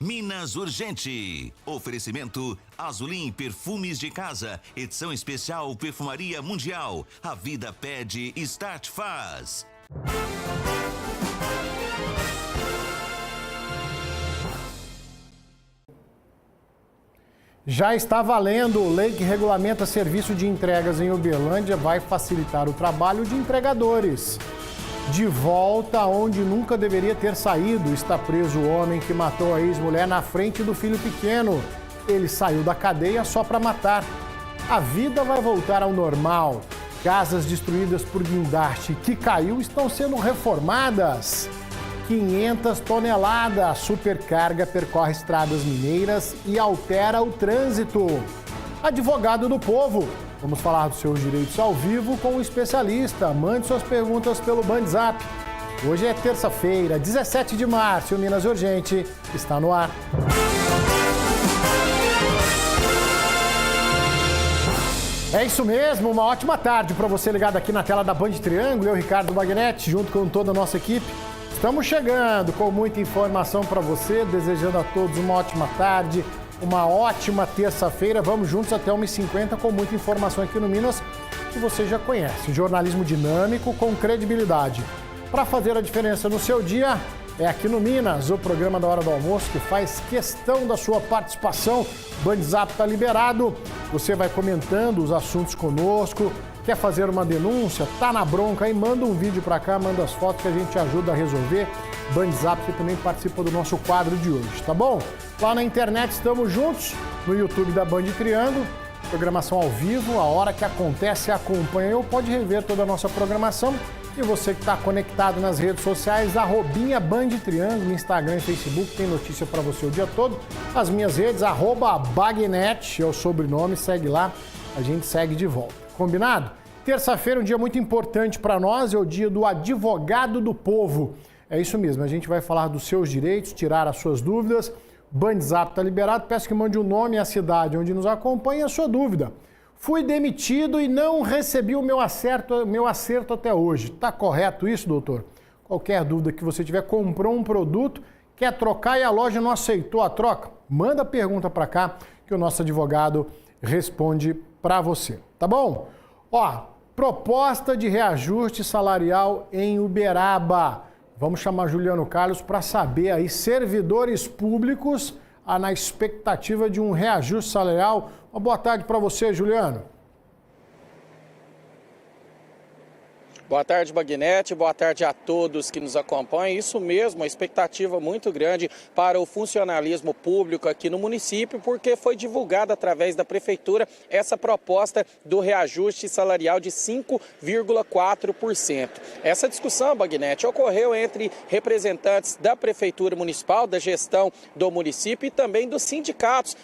Minas Urgente. Oferecimento Azulim Perfumes de Casa. Edição especial Perfumaria Mundial. A vida pede, Start faz. Já está valendo. Lei que regulamenta serviço de entregas em Uberlândia vai facilitar o trabalho de entregadores. De volta onde nunca deveria ter saído, está preso o homem que matou a ex-mulher na frente do filho pequeno. Ele saiu da cadeia só para matar. A vida vai voltar ao normal. Casas destruídas por guindaste que caiu estão sendo reformadas. 500 toneladas. Supercarga percorre estradas mineiras e altera o trânsito. Advogado do povo. Vamos falar dos seus direitos ao vivo com um especialista. Mande suas perguntas pelo BandZap. Hoje é terça-feira, 17 de março. O Minas Urgente está no ar. É isso mesmo, uma ótima tarde para você ligado aqui na tela da Band Triângulo. Eu, Ricardo Bagnetti, junto com toda a nossa equipe. Estamos chegando com muita informação para você, desejando a todos uma ótima tarde. Uma ótima terça-feira, vamos juntos até 1h50 com muita informação aqui no Minas que você já conhece. Jornalismo dinâmico com credibilidade. Para fazer a diferença no seu dia, é aqui no Minas, o programa da hora do almoço que faz questão da sua participação. BandZap está liberado, você vai comentando os assuntos conosco. Quer fazer uma denúncia? Tá na bronca aí? Manda um vídeo para cá, manda as fotos que a gente ajuda a resolver. BandZap, que também participa do nosso quadro de hoje, tá bom? Lá na internet estamos juntos, no YouTube da Band Triângulo, programação ao vivo, a hora que acontece, acompanha ou pode rever toda a nossa programação. E você que está conectado nas redes sociais, @Band Triângulo, Instagram e Facebook, tem notícia para você o dia todo. As minhas redes, @Bagnet, é o sobrenome, segue lá, a gente segue de volta. Combinado? Terça-feira, um dia muito importante para nós, é o dia do advogado do povo. É isso mesmo, a gente vai falar dos seus direitos, tirar as suas dúvidas. BandZap está liberado, peço que mande o nome e a cidade onde nos acompanha e a sua dúvida. Fui demitido e não recebi o meu acerto até hoje. Está correto isso, doutor? Qualquer dúvida que você tiver, comprou um produto, quer trocar e a loja não aceitou a troca? Manda a pergunta para cá que o nosso advogado responde para você, tá bom? Ó, proposta de reajuste salarial em Uberaba. Vamos chamar Juliano Carlos para saber aí, servidores públicos na expectativa de um reajuste salarial. Uma boa tarde para você, Juliano. Boa tarde, Bagnetti. Boa tarde a todos que nos acompanham. Isso mesmo, uma expectativa muito grande para o funcionalismo público aqui no município, porque foi divulgada através da Prefeitura essa proposta do reajuste salarial de 5,4%. Essa discussão, Bagnetti, ocorreu entre representantes da Prefeitura Municipal, da gestão do município e também dos sindicatos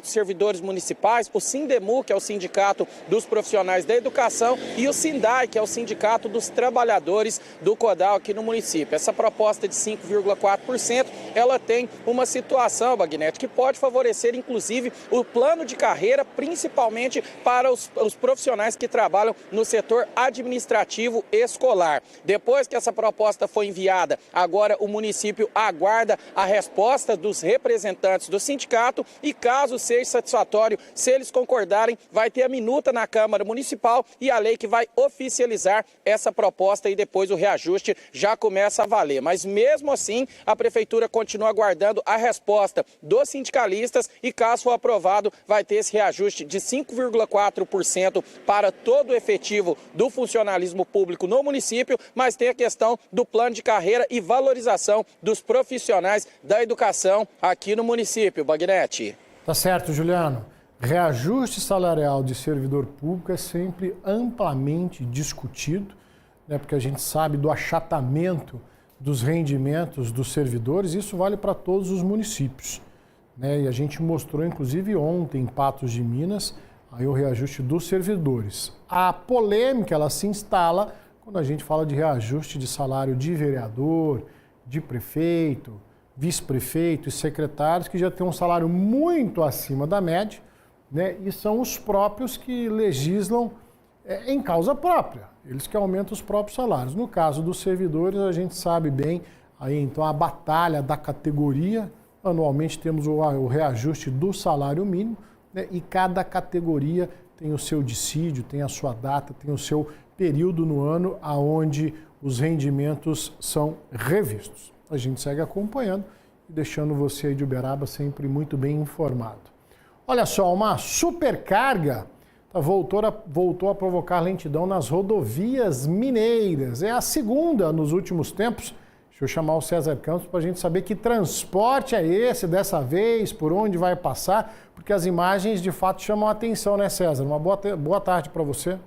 servidores municipais, o Sindemu, que é o Sindicato dos Profissionais da Educação, e o Sindai, que é o Sindicato dos Trabalhadores do CODAL aqui no município. Essa proposta de 5,4%, ela tem uma situação, Bagnetti, que pode favorecer, inclusive, o plano de carreira, principalmente para os profissionais que trabalham no setor administrativo escolar. Depois que essa proposta foi enviada, agora o município aguarda a resposta dos representantes do sindicato e, caso seja satisfatório, se eles concordarem, vai ter a minuta na Câmara Municipal e a lei que vai oficializar essa proposta e depois o reajuste já começa a valer. Mas mesmo assim, a Prefeitura continua aguardando a resposta dos sindicalistas e, caso for aprovado, vai ter esse reajuste de 5,4% para todo o efetivo do funcionalismo público no município, mas tem a questão do plano de carreira e valorização dos profissionais da educação aqui no município. Bagnetti. Tá certo, Juliano. Reajuste salarial de servidor público é sempre amplamente discutido, né, porque a gente sabe do achatamento dos rendimentos dos servidores. Isso vale para todos os municípios, né? E a gente mostrou, inclusive, ontem em Patos de Minas, aí o reajuste dos servidores. A polêmica, ela se instala quando a gente fala de reajuste de salário de vereador, de prefeito, vice-prefeito e secretários, que já têm um salário muito acima da média, né? E são os próprios que legislam em causa própria, eles que aumentam os próprios salários. No caso dos servidores, a gente sabe bem, aí então a batalha da categoria, Anualmente temos o reajuste do salário mínimo, né? E cada categoria tem o seu dissídio, tem a sua data, tem o seu período no ano aonde os rendimentos são revistos. A gente segue acompanhando e deixando você aí de Uberaba sempre muito bem informado. Olha só, uma supercarga voltou a provocar lentidão nas rodovias mineiras. É a segunda nos últimos tempos. Deixa eu chamar o César Campos para a gente saber que transporte é esse dessa vez, por onde vai passar, porque as imagens de fato chamam a atenção, né, César? Uma boa tarde para você.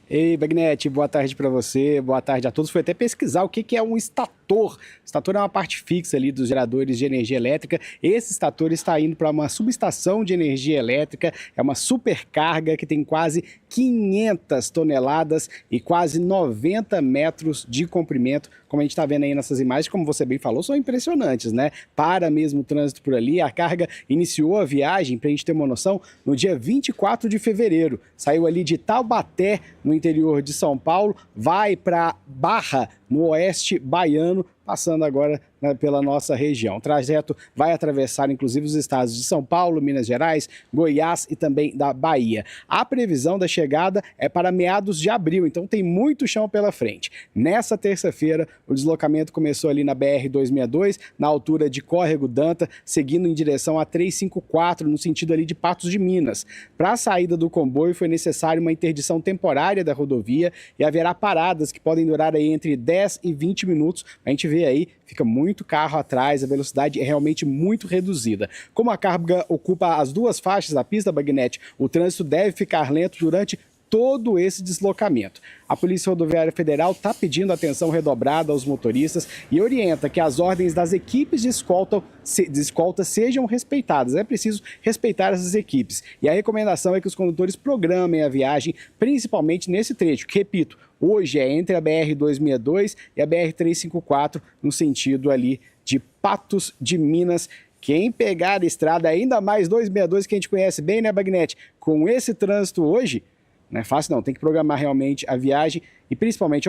Ei, Bagnete, boa tarde para você, boa tarde a todos. Fui até pesquisar o que é um estator. Estator é uma parte fixa ali dos geradores de energia elétrica. Esse estator está indo para uma subestação de energia elétrica, é uma supercarga que tem quase 500 toneladas e quase 90 metros de comprimento. Como a gente está vendo aí nessas imagens, como você bem falou, são impressionantes, né? Para mesmo o trânsito por ali. A carga iniciou a viagem, para a gente ter uma noção, no dia 24 de fevereiro. Saiu ali de Taubaté, no interior de São Paulo, vai para Barra, no oeste baiano, passando agora pela nossa região. O trajeto vai atravessar, inclusive, os estados de São Paulo, Minas Gerais, Goiás e também da Bahia. A previsão da chegada é para meados de abril, então tem muito chão pela frente. Nessa terça-feira, o deslocamento começou ali na BR-262, na altura de Córrego Danta, seguindo em direção a 354, no sentido ali de Patos de Minas. Para a saída do comboio, foi necessária uma interdição temporária da rodovia e haverá paradas que podem durar aí entre 10 e 20 minutos. A gente vê aí, fica muito carro atrás, a velocidade é realmente muito reduzida. Como a carga ocupa as duas faixas da pista, Bagnete, o trânsito deve ficar lento durante todo esse deslocamento. A Polícia Rodoviária Federal está pedindo atenção redobrada aos motoristas e orienta que as ordens das equipes de escolta sejam respeitadas. É preciso respeitar essas equipes. E a recomendação é que os condutores programem a viagem, principalmente nesse trecho, que, repito, hoje é entre a BR-262 e a BR-354, no sentido ali de Patos de Minas. Quem pegar a estrada, ainda mais 262, que a gente conhece bem, né, Bagnete? Com esse trânsito hoje, não é fácil não, tem que programar realmente a viagem e principalmente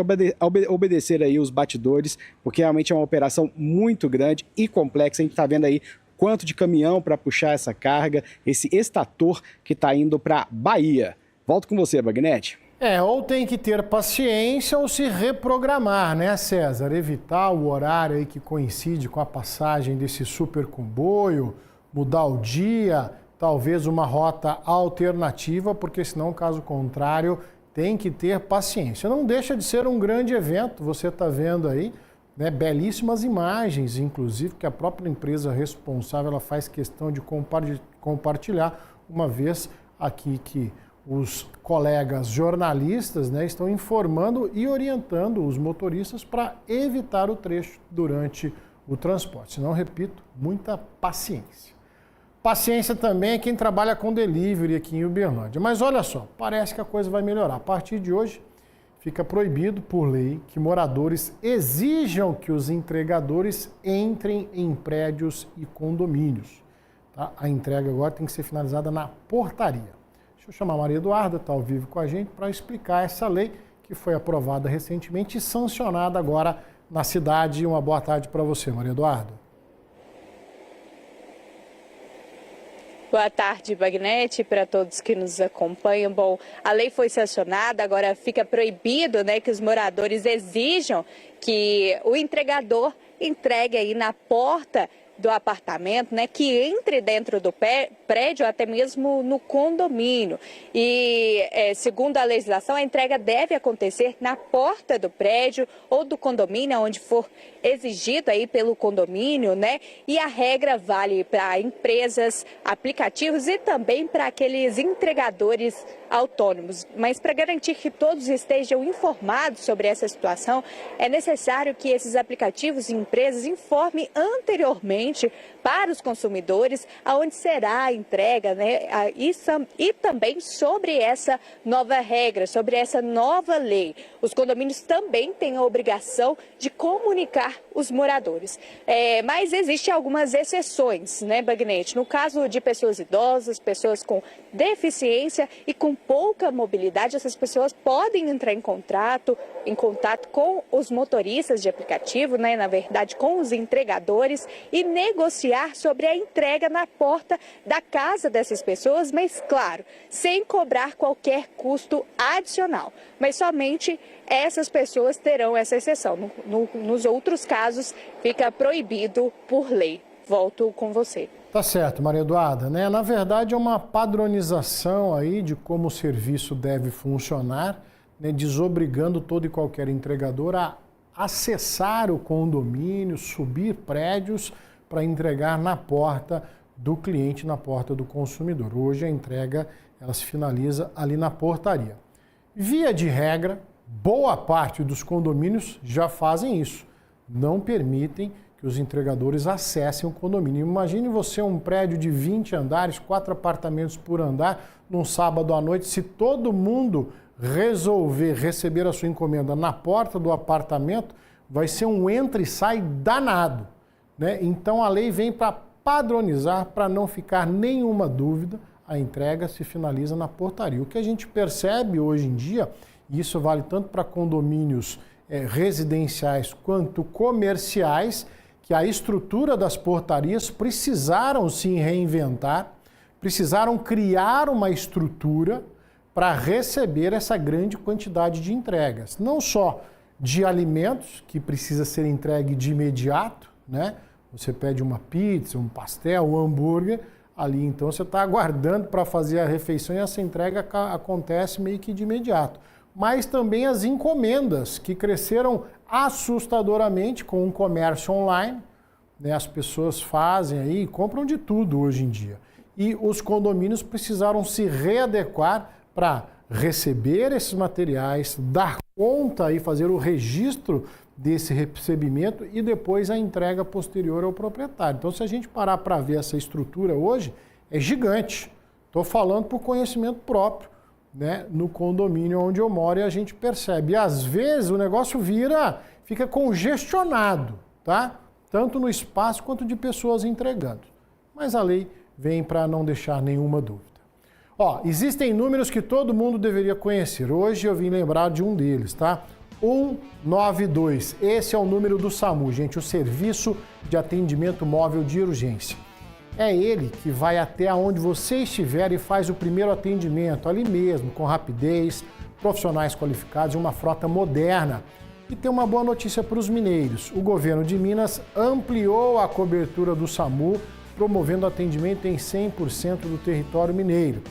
obedecer aí os batidores, porque realmente é uma operação muito grande e complexa. A gente está vendo aí quanto de caminhão para puxar essa carga, esse estator que está indo para Bahia. Volto com você, Bagnete. Ou tem que ter paciência ou se reprogramar, né, César? Evitar o horário aí que coincide com a passagem desse super comboio, mudar o dia, talvez uma rota alternativa, porque senão, caso contrário, tem que ter paciência. Não deixa de ser um grande evento, você está vendo aí, né, belíssimas imagens, inclusive, que a própria empresa responsável ela faz questão de compartilhar, uma vez aqui que os colegas jornalistas, né, estão informando e orientando os motoristas para evitar o trecho durante o transporte. Senão, repito, muita paciência. Paciência também é quem trabalha com delivery aqui em Uberlândia. Mas olha só, parece que a coisa vai melhorar. A partir de hoje, fica proibido por lei que moradores exijam que os entregadores entrem em prédios e condomínios. Tá? A entrega agora tem que ser finalizada na portaria. Deixa eu chamar a Maria Eduarda, está ao vivo com a gente, para explicar essa lei que foi aprovada recentemente e sancionada agora na cidade. Uma boa tarde para você, Maria Eduarda. Boa tarde, Bagnete, para todos que nos acompanham. Bom, a lei foi sancionada, agora fica proibido, né, que os moradores exijam que o entregador entregue aí na porta do apartamento, né, que entre dentro do prédio, até mesmo no condomínio. E, segundo a legislação, a entrega deve acontecer na porta do prédio ou do condomínio, onde for exigido aí pelo condomínio, né? E a regra vale para empresas, aplicativos e também para aqueles entregadores autônomos. Mas para garantir que todos estejam informados sobre essa situação, é necessário que esses aplicativos e empresas informem anteriormente para os consumidores aonde será a entrega, né? E também sobre essa nova regra, sobre essa nova lei. Os condomínios também têm a obrigação de comunicar os moradores. Mas existem algumas exceções, né, Bagnete? No caso de pessoas idosas, pessoas com deficiência e com pouca mobilidade, essas pessoas podem entrar em contato com os motoristas motoristas de aplicativo, né, na verdade com os entregadores, e negociar sobre a entrega na porta da casa dessas pessoas, mas claro, sem cobrar qualquer custo adicional. Mas somente essas pessoas terão essa exceção. Nos outros casos, fica proibido por lei. Volto com você. Tá certo, Maria Eduarda, né? Na verdade é uma padronização aí de como o serviço deve funcionar, né? Desobrigando todo e qualquer entregador a acessar o condomínio, subir prédios para entregar na porta do cliente, na porta do consumidor. Hoje a entrega ela se finaliza ali na portaria. Via de regra, boa parte dos condomínios já fazem isso, não permitem que os entregadores acessem o condomínio. Imagine você um prédio de 20 andares, 4 apartamentos por andar, num sábado à noite, se todo mundo resolver receber a sua encomenda na porta do apartamento, vai ser um entra e sai danado, né? Então a lei vem para padronizar, para não ficar nenhuma dúvida, a entrega se finaliza na portaria. O que a gente percebe hoje em dia, e isso vale tanto para condomínios residenciais quanto comerciais, que a estrutura das portarias precisaram se reinventar, precisaram criar uma estrutura para receber essa grande quantidade de entregas. Não só de alimentos, que precisa ser entregue de imediato, né? Você pede uma pizza, um pastel, um hambúrguer, ali então você está aguardando para fazer a refeição e essa entrega acontece meio que de imediato. Mas também as encomendas, que cresceram assustadoramente com o comércio online, né? As pessoas fazem aí, compram de tudo hoje em dia. E os condomínios precisaram se readequar para receber esses materiais, dar conta e fazer o registro desse recebimento e depois a entrega posterior ao proprietário. Então, se a gente parar para ver essa estrutura hoje, é gigante. Estou falando por conhecimento próprio, né? No condomínio onde eu moro, e a gente percebe. E às vezes o negócio fica congestionado, tá? Tanto no espaço quanto de pessoas entregando. Mas a lei vem para não deixar nenhuma dúvida. Ó, existem números que todo mundo deveria conhecer. Hoje eu vim lembrar de um deles, tá? 192. Esse é o número do SAMU, gente, o Serviço de Atendimento Móvel de Urgência. É ele que vai até onde você estiver e faz o primeiro atendimento, ali mesmo, com rapidez, profissionais qualificados e uma frota moderna. E tem uma boa notícia para os mineiros. O governo de Minas ampliou a cobertura do SAMU, promovendo atendimento em 100% do território mineiro.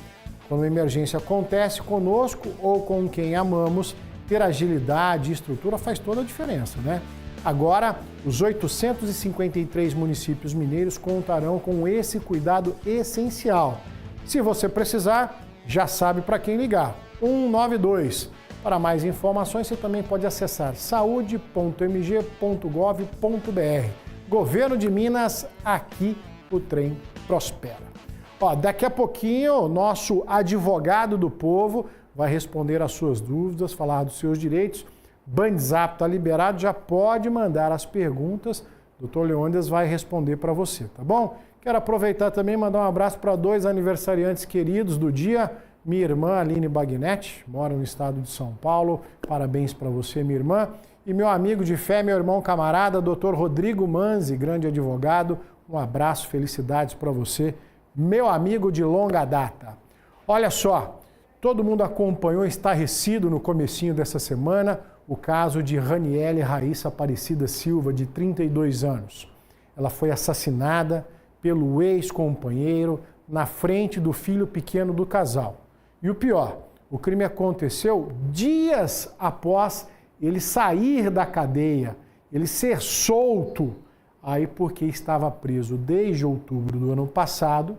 Quando a emergência acontece conosco ou com quem amamos, ter agilidade e estrutura faz toda a diferença, né? Agora, os 853 municípios mineiros contarão com esse cuidado essencial. Se você precisar, já sabe para quem ligar. 192. Para mais informações, você também pode acessar saude.mg.gov.br. Governo de Minas, aqui o trem prospera. Ó, daqui a pouquinho, o nosso advogado do povo vai responder às suas dúvidas, falar dos seus direitos. Bandzap está liberado, já pode mandar as perguntas. O Dr. Leônidas vai responder para você, tá bom? Quero aproveitar também e mandar um abraço para 2 aniversariantes queridos do dia. Minha irmã, Aline Bagnetti, mora no estado de São Paulo. Parabéns para você, minha irmã. E meu amigo de fé, meu irmão camarada, Dr. Rodrigo Manzi, grande advogado. Um abraço, felicidades para você, meu amigo de longa data. Olha só, todo mundo acompanhou estarrecido no comecinho dessa semana o caso de Raniele Raíssa Aparecida Silva, de 32 anos. Ela foi assassinada pelo ex-companheiro na frente do filho pequeno do casal. E o pior, o crime aconteceu dias após ele sair da cadeia, ele ser solto, aí porque estava preso desde outubro do ano passado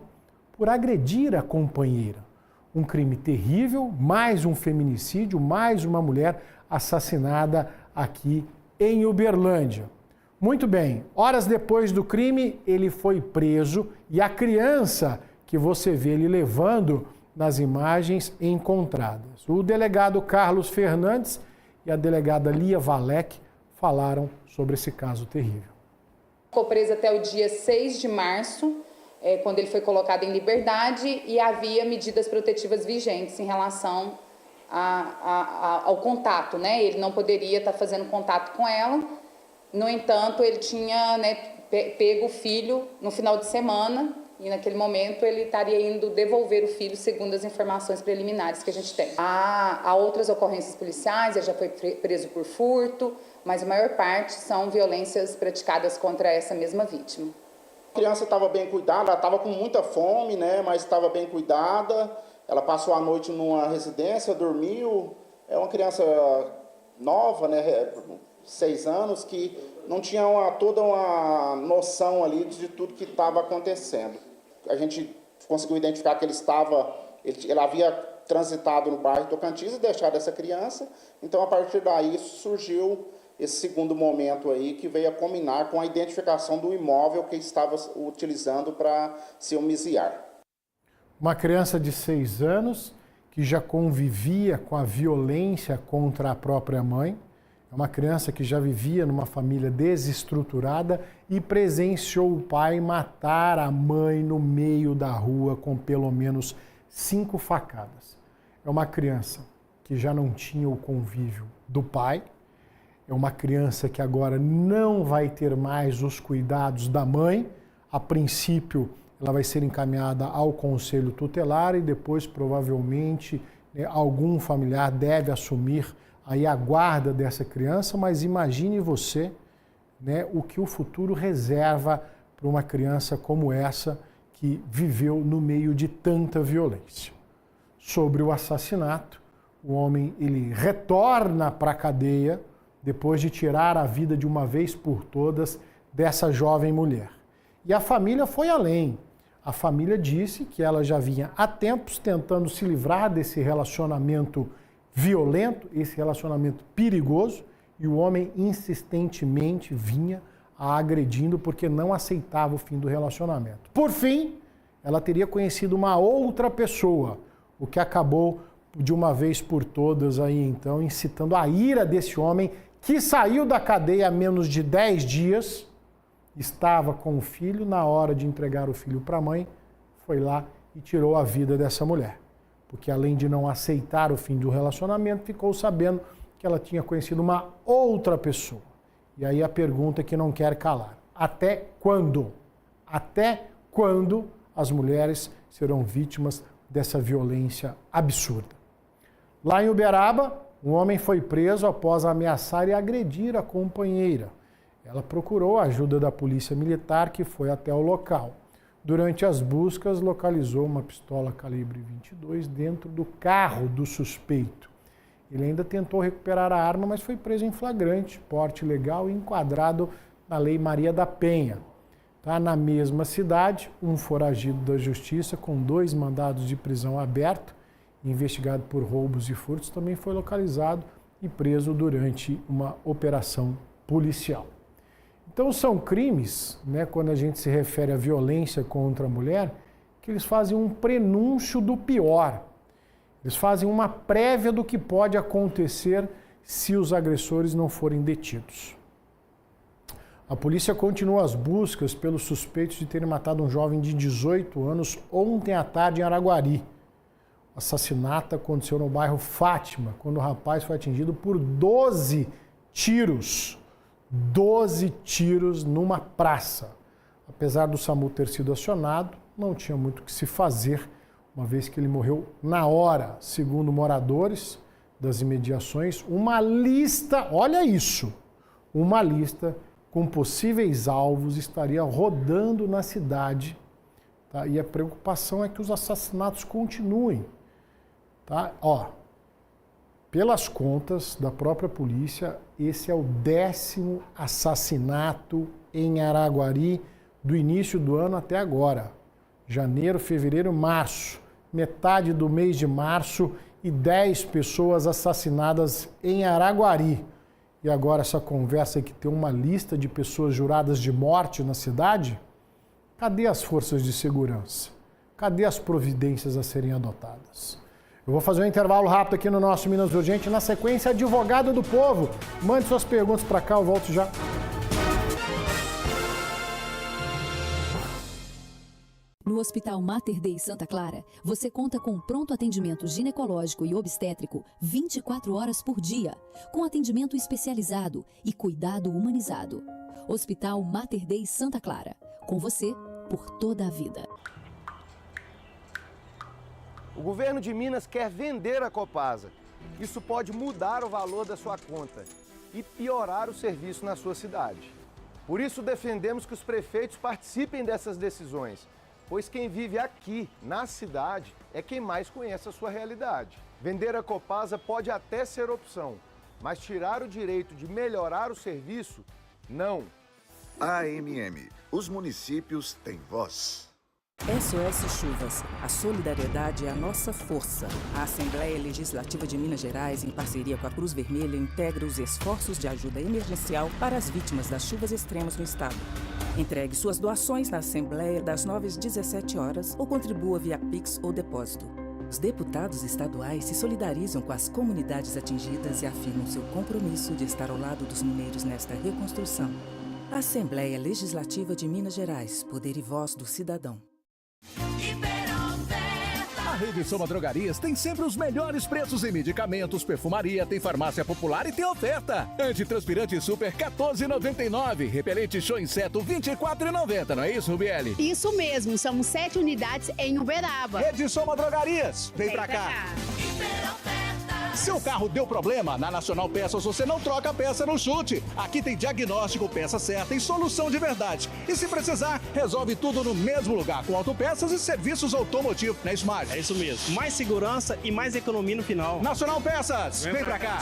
por agredir a companheira. Um crime terrível, mais um feminicídio, mais uma mulher assassinada aqui em Uberlândia. Muito bem, horas depois do crime, ele foi preso e a criança que você vê ele levando nas imagens encontradas. O delegado Carlos Fernandes e a delegada Lia Valek falaram sobre esse caso terrível. Ficou preso até o dia 6 de março, quando ele foi colocado em liberdade, e havia medidas protetivas vigentes em relação ao contato, né? Ele não poderia estar fazendo contato com ela. No entanto, ele tinha, né, pego o filho no final de semana e naquele momento ele estaria indo devolver o filho, segundo as informações preliminares que a gente tem. Há outras ocorrências policiais, ele já foi preso por furto, mas a maior parte são violências praticadas contra essa mesma vítima. A criança estava bem cuidada, ela estava com muita fome, né, mas estava bem cuidada. Ela passou a noite numa residência, dormiu. É uma criança nova, né, 6 anos, que não tinha toda uma noção ali de tudo que estava acontecendo. A gente conseguiu identificar que ele havia transitado no bairro Tocantins e deixado essa criança. Então, a partir daí, surgiu esse segundo momento aí, que veio a culminar com a identificação do imóvel que estava utilizando para se homiziar. Uma criança de 6 anos que já convivia com a violência contra a própria mãe. É uma criança que já vivia numa família desestruturada e presenciou o pai matar a mãe no meio da rua com pelo menos 5 facadas. É uma criança que já não tinha o convívio do pai. É uma criança que agora não vai ter mais os cuidados da mãe. A princípio, ela vai ser encaminhada ao conselho tutelar e depois, provavelmente, algum familiar deve assumir aí a guarda dessa criança, mas imagine você, né, o que o futuro reserva para uma criança como essa que viveu no meio de tanta violência. Sobre o assassinato, o homem ele retorna para a cadeia depois de tirar a vida de uma vez por todas dessa jovem mulher. E a família foi além. A família disse que ela já vinha há tempos tentando se livrar desse relacionamento violento, esse relacionamento perigoso, e o homem insistentemente vinha a agredindo porque não aceitava o fim do relacionamento. Por fim, ela teria conhecido uma outra pessoa, o que acabou de uma vez por todas aí então incitando a ira desse homem que saiu da cadeia há menos de 10 dias, estava com o filho, na hora de entregar o filho para a mãe, foi lá e tirou a vida dessa mulher. Porque além de não aceitar o fim do relacionamento, ficou sabendo que ela tinha conhecido uma outra pessoa. E aí a pergunta que não quer calar: até quando? Até quando as mulheres serão vítimas dessa violência absurda? Lá em Uberaba, um homem foi preso após ameaçar e agredir a companheira. Ela procurou a ajuda da polícia militar, que foi até o local. Durante as buscas, localizou uma pistola calibre 22 dentro do carro do suspeito. Ele ainda tentou recuperar a arma, mas foi preso em flagrante, porte ilegal e enquadrado na Lei Maria da Penha. Tá? Na mesma cidade, um foragido da justiça com 2 mandados de prisão aberto, investigado por roubos e furtos, também foi localizado e preso durante uma operação policial. Então são crimes, né, quando a gente se refere à violência contra a mulher, que eles fazem um prenúncio do pior. Eles fazem uma prévia do que pode acontecer se os agressores não forem detidos. A polícia continua as buscas pelos suspeitos de terem matado um jovem de 18 anos ontem à tarde em Araguari. O assassinato aconteceu no bairro Fátima, quando o rapaz foi atingido por 12 tiros. 12 tiros numa praça. Apesar do SAMU ter sido acionado, não tinha muito o que se fazer, uma vez que ele morreu na hora. Segundo moradores das imediações, uma lista, olha isso, uma lista com possíveis alvos estaria rodando na cidade. Tá? E a preocupação é que os assassinatos continuem. Tá? Pelas contas da própria polícia, esse é o 10º assassinato em Araguari do início do ano até agora. Janeiro, fevereiro, março. Metade do mês de março e 10 pessoas assassinadas em Araguari. E agora essa conversa que tem uma lista de pessoas juradas de morte na cidade? Cadê as forças de segurança? Cadê as providências a serem adotadas? Eu vou fazer um intervalo rápido aqui no nosso Minas Urgente. Na sequência, advogado do povo. Mande suas perguntas para cá, eu volto já. No Hospital Mater Dei Santa Clara, você conta com pronto atendimento ginecológico e obstétrico 24 horas por dia, com atendimento especializado e cuidado humanizado. Hospital Mater Dei Santa Clara, com você por toda a vida. O governo de Minas quer vender a Copasa. Isso pode mudar o valor da sua conta e piorar o serviço na sua cidade. Por isso defendemos que os prefeitos participem dessas decisões, pois quem vive aqui, na cidade, é quem mais conhece a sua realidade. Vender a Copasa pode até ser opção, mas tirar o direito de melhorar o serviço, não. AMM, os municípios têm voz. SOS Chuvas, a solidariedade é a nossa força. A Assembleia Legislativa de Minas Gerais, em parceria com a Cruz Vermelha, integra os esforços de ajuda emergencial para as vítimas das chuvas extremas no estado. Entregue suas doações na Assembleia das 9 às 17 horas ou contribua via Pix ou depósito. Os deputados estaduais se solidarizam com as comunidades atingidas e afirmam seu compromisso de estar ao lado dos mineiros nesta reconstrução. Assembleia Legislativa de Minas Gerais, poder e voz do cidadão. A Rede Soma Drogarias tem sempre os melhores preços em medicamentos, perfumaria, tem farmácia popular e tem oferta. Antitranspirante Super R$ 14,99. Repelente Show Inseto R$ 24,90. Não é isso, Rubiele? Isso mesmo, são 7 unidades em Uberaba. Rede Soma Drogarias, vem pra cá. Seu carro deu problema? Na Nacional Peças você não troca a peça no chute. Aqui tem diagnóstico, peça certa e solução de verdade. E se precisar, resolve tudo no mesmo lugar, com autopeças e serviços automotivos. Não é isso, Mário? É isso mesmo. Mais segurança e mais economia no final. Nacional Peças, vem pra cá.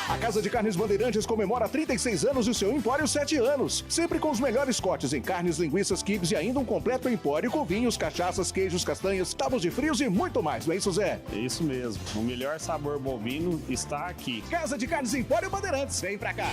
A Casa de Carnes Bandeirantes comemora 36 anos e o seu empório 7 anos. Sempre com os melhores cortes em carnes, linguiças, quibes e ainda um completo empório com vinhos, cachaças, queijos, castanhas, tábuas de frios e muito mais. Não é isso, Zé? É isso mesmo. O melhor sabor bovino está aqui. Casa de Carnes Empório Bandeirantes. Vem pra cá.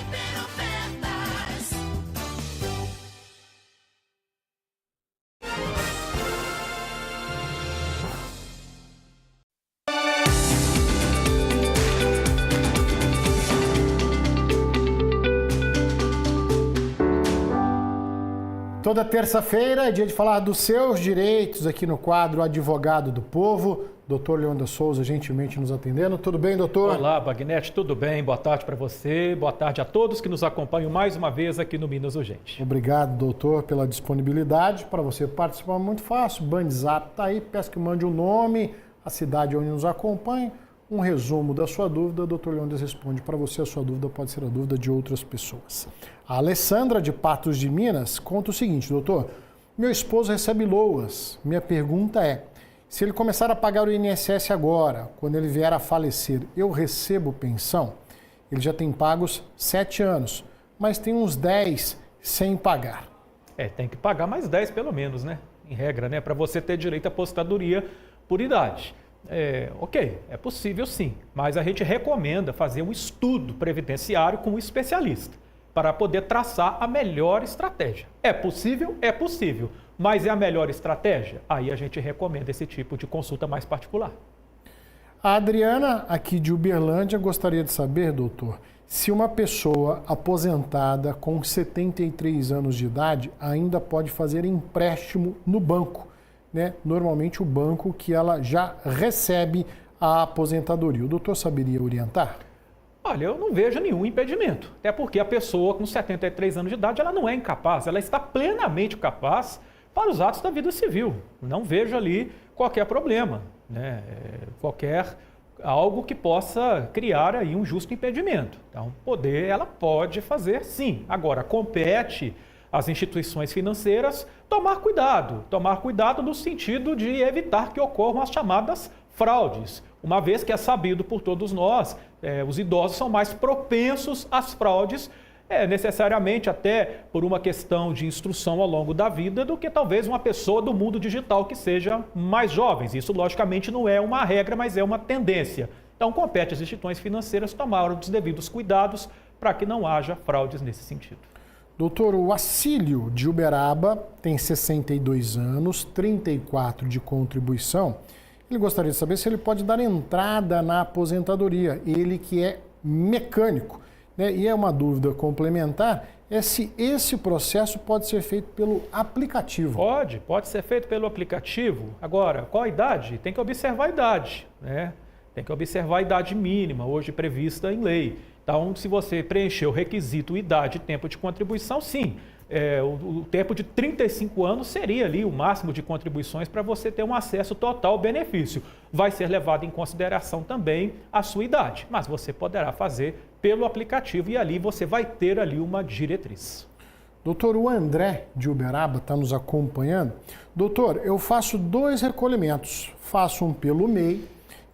Toda terça-feira é dia de falar dos seus direitos aqui no quadro Advogado do Povo. Doutor Leandro Souza, gentilmente nos atendendo. Tudo bem, doutor? Olá, Bagnete, tudo bem? Boa tarde para você, boa tarde a todos que nos acompanham mais uma vez aqui no Minas Urgente. Obrigado, doutor, pela disponibilidade. Para você participar, muito fácil. Bandzap está aí, peço que mande o nome, a cidade onde nos acompanha, um resumo da sua dúvida. Doutor Leandro responde para você. A sua dúvida pode ser a dúvida de outras pessoas. A Alessandra, de Patos de Minas, conta o seguinte, doutor. Meu esposo recebe LOAS. Minha pergunta é, se ele começar a pagar o INSS agora, quando ele vier a falecer, eu recebo pensão? Ele já tem pagos 7 anos, mas tem uns 10 sem pagar. Tem que pagar mais 10 pelo menos, né? Em regra, né? Para você ter direito à aposentadoria por idade. Ok, é possível sim, mas a gente recomenda fazer um estudo previdenciário com um especialista para poder traçar a melhor estratégia. É possível? É possível. Mas é a melhor estratégia? Aí a gente recomenda esse tipo de consulta mais particular. A Adriana, aqui de Uberlândia, gostaria de saber, doutor, se uma pessoa aposentada com 73 anos de idade ainda pode fazer empréstimo no banco, né? Normalmente o banco que ela já recebe a aposentadoria. O doutor saberia orientar? Olha, eu não vejo nenhum impedimento. Até porque a pessoa com 73 anos de idade, ela não é incapaz, ela está plenamente capaz para os atos da vida civil. Não vejo ali qualquer problema, né? Algo que possa criar aí um justo impedimento. Então, ela pode fazer sim. Agora, compete às instituições financeiras tomar cuidado no sentido de evitar que ocorram as chamadas fraudes. Uma vez que é sabido por todos nós, os idosos são mais propensos às fraudes, necessariamente até por uma questão de instrução ao longo da vida, do que talvez uma pessoa do mundo digital que seja mais jovem. Isso, logicamente, não é uma regra, mas é uma tendência. Então, compete às instituições financeiras tomar os devidos cuidados para que não haja fraudes nesse sentido. Doutor, o Acílio de Uberaba tem 62 anos, 34 de contribuição. Ele gostaria de saber se ele pode dar entrada na aposentadoria, ele que é mecânico né, e é uma dúvida complementar, é se esse processo pode ser feito pelo aplicativo. Pode ser feito pelo aplicativo. Agora, qual a idade? Tem que observar a idade, né? Tem que observar a idade mínima, hoje prevista em lei. Então, se você preencher o requisito idade e tempo de contribuição, sim. O tempo de 35 anos seria ali o máximo de contribuições para você ter um acesso total ao benefício. Vai ser levado em consideração também a sua idade, mas você poderá fazer pelo aplicativo e ali você vai ter ali uma diretriz. Doutor, o André de Uberaba está nos acompanhando. Doutor, eu faço 2 recolhimentos. Faço um pelo MEI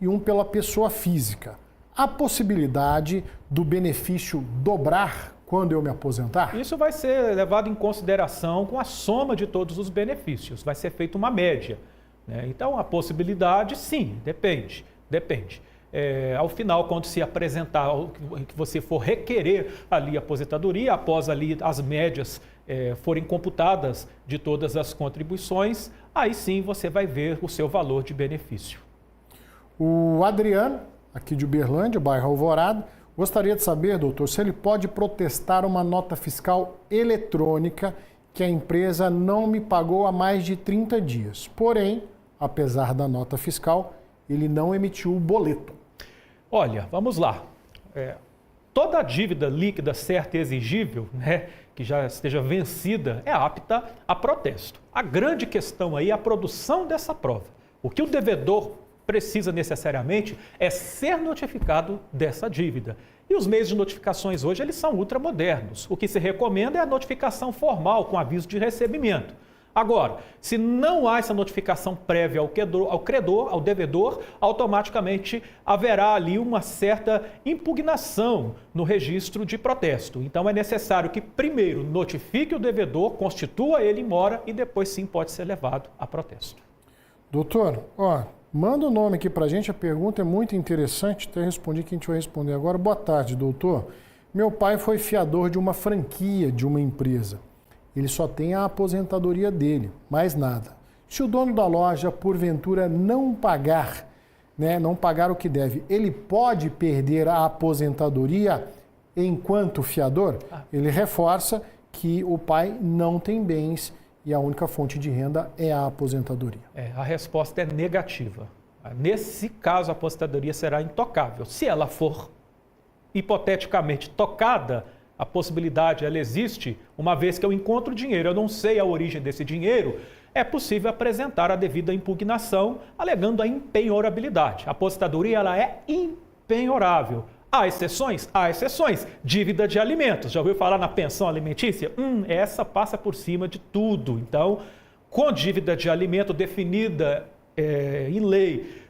e um pela pessoa física. Há possibilidade do benefício dobrar quando eu me aposentar? Isso vai ser levado em consideração com a soma de todos os benefícios. Vai ser feita uma média, né? Então, a possibilidade, sim, depende. Ao final, quando se apresentar, que você for requerer ali a aposentadoria, após ali as médias forem computadas de todas as contribuições, aí sim você vai ver o seu valor de benefício. O Adriano, aqui de Uberlândia, bairro Alvorada, gostaria de saber, doutor, se ele pode protestar uma nota fiscal eletrônica que a empresa não me pagou há mais de 30 dias. Porém, apesar da nota fiscal, ele não emitiu o boleto. Olha, vamos lá. Toda dívida líquida certa e exigível, né, que já esteja vencida, é apta a protesto. A grande questão aí é a produção dessa prova. O que o devedor precisa necessariamente é ser notificado dessa dívida. E os meios de notificações hoje eles são ultramodernos. O que se recomenda é a notificação formal com aviso de recebimento. Agora, se não há essa notificação prévia ao devedor, automaticamente haverá ali uma certa impugnação no registro de protesto. Então é necessário que primeiro notifique o devedor, constitua ele em mora e depois sim pode ser levado a protesto. Doutor, manda o nome aqui pra gente, a pergunta é muito interessante, até respondi que a gente vai responder agora. Boa tarde, doutor. Meu pai foi fiador de uma franquia de uma empresa. Ele só tem a aposentadoria dele, mais nada. Se o dono da loja, porventura, não pagar o que deve, ele pode perder a aposentadoria enquanto fiador? Ele reforça que o pai não tem bens e a única fonte de renda é a aposentadoria. A resposta é negativa. Nesse caso, a aposentadoria será intocável. Se ela for hipoteticamente tocada, a possibilidade, ela existe, uma vez que eu encontro dinheiro, eu não sei a origem desse dinheiro, é possível apresentar a devida impugnação, alegando a impenhorabilidade. A aposentadoria, ela é impenhorável. Há exceções? Há exceções. Dívida de alimentos. Já ouviu falar na pensão alimentícia? Essa passa por cima de tudo. Então, com dívida de alimento definida em lei,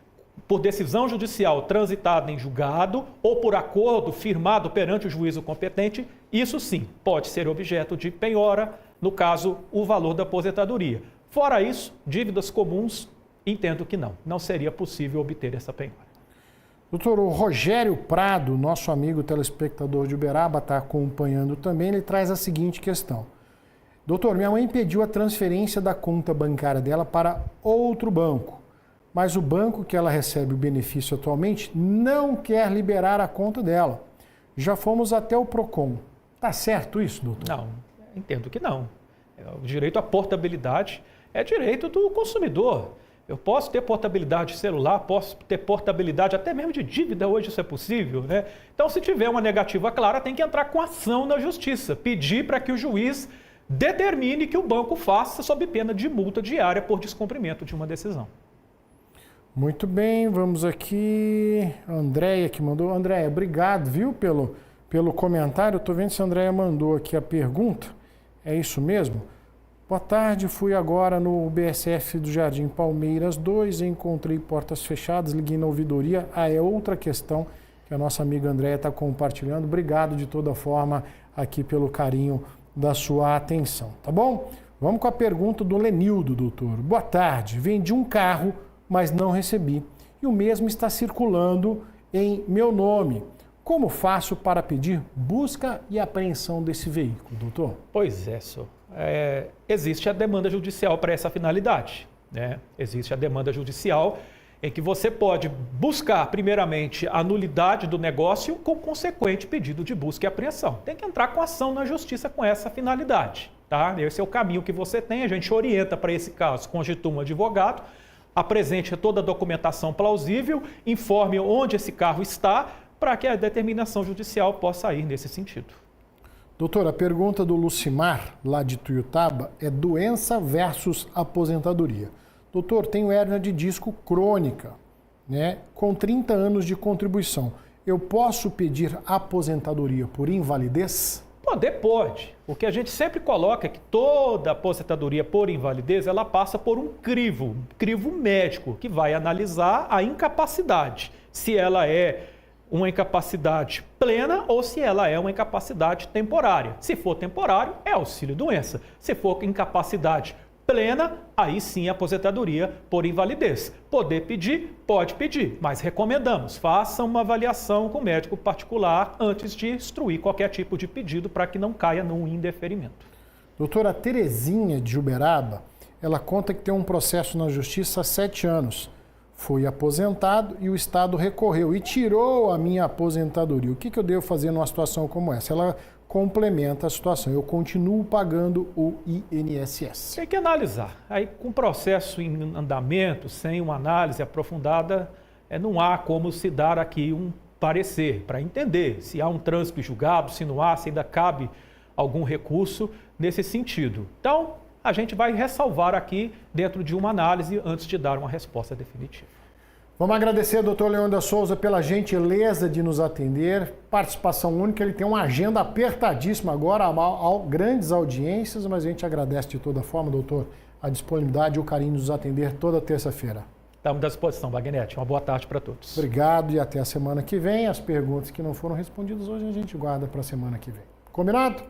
por decisão judicial transitada em julgado ou por acordo firmado perante o juízo competente, isso sim pode ser objeto de penhora, no caso, o valor da aposentadoria. Fora isso, dívidas comuns, entendo que não seria possível obter essa penhora. Doutor, o Rogério Prado, nosso amigo telespectador de Uberaba, está acompanhando também, ele traz a seguinte questão. Doutor, minha mãe pediu a transferência da conta bancária dela para outro banco, mas o banco que ela recebe o benefício atualmente não quer liberar a conta dela. Já fomos até o PROCON. Tá certo isso, doutor? Não, entendo que não. O direito à portabilidade é direito do consumidor. Eu posso ter portabilidade de celular, posso ter portabilidade até mesmo de dívida, hoje isso é possível, né? Então, se tiver uma negativa clara, tem que entrar com ação na justiça, pedir para que o juiz determine que o banco faça sob pena de multa diária por descumprimento de uma decisão. Muito bem, vamos aqui. A Andréia que mandou. Andréia, obrigado, viu, pelo comentário. Estou vendo se a Andréia mandou aqui a pergunta. É isso mesmo? Boa tarde, fui agora no BSF do Jardim Palmeiras 2, encontrei portas fechadas, liguei na ouvidoria. É outra questão que a nossa amiga Andréia está compartilhando. Obrigado de toda forma aqui pelo carinho da sua atenção, tá bom? Vamos com a pergunta do Lenildo, doutor. Boa tarde, vendi um carro, mas não recebi. E o mesmo está circulando em meu nome. Como faço para pedir busca e apreensão desse veículo, doutor? Pois é, senhor. Existe a demanda judicial para essa finalidade, né? Existe a demanda judicial em que você pode buscar, primeiramente, a nulidade do negócio com consequente pedido de busca e apreensão. Tem que entrar com ação na justiça com essa finalidade, tá? Esse é o caminho que você tem, a gente orienta para esse caso, constitua um advogado, apresente toda a documentação plausível, informe onde esse carro está, para que a determinação judicial possa ir nesse sentido. Doutor, a pergunta do Lucimar, lá de Tuiutaba, é doença versus aposentadoria. Doutor, tenho hérnia de disco crônica, né, com 30 anos de contribuição. Eu posso pedir aposentadoria por invalidez? Poder pode. O que a gente sempre coloca é que toda aposentadoria por invalidez, ela passa por um crivo médico, que vai analisar a incapacidade, se ela é uma incapacidade plena ou se ela é uma incapacidade temporária. Se for temporário, é auxílio-doença. Se for incapacidade plena, aí sim aposentadoria por invalidez. Poder pedir, pode pedir, mas recomendamos, faça uma avaliação com o médico particular antes de instruir qualquer tipo de pedido para que não caia num indeferimento. Doutora Terezinha de Uberaba, ela conta que tem um processo na justiça há 7 anos. Fui aposentado e o Estado recorreu e tirou a minha aposentadoria. O que eu devo fazer numa situação como essa? Ela complementa a situação. Eu continuo pagando o INSS. Tem que analisar. Aí, com o processo em andamento, sem uma análise aprofundada, não há como se dar aqui um parecer para entender se há um trânsito julgado, se não há, se ainda cabe algum recurso nesse sentido. Então, a gente vai ressalvar aqui dentro de uma análise antes de dar uma resposta definitiva. Vamos agradecer ao doutor Leandro Souza pela gentileza de nos atender. Participação única, ele tem uma agenda apertadíssima agora, grandes audiências, mas a gente agradece de toda forma, doutor, a disponibilidade e o carinho de nos atender toda terça-feira. Estamos à disposição, Bagnete. Uma boa tarde para todos. Obrigado e até a semana que vem. As perguntas que não foram respondidas hoje a gente guarda para a semana que vem. Combinado?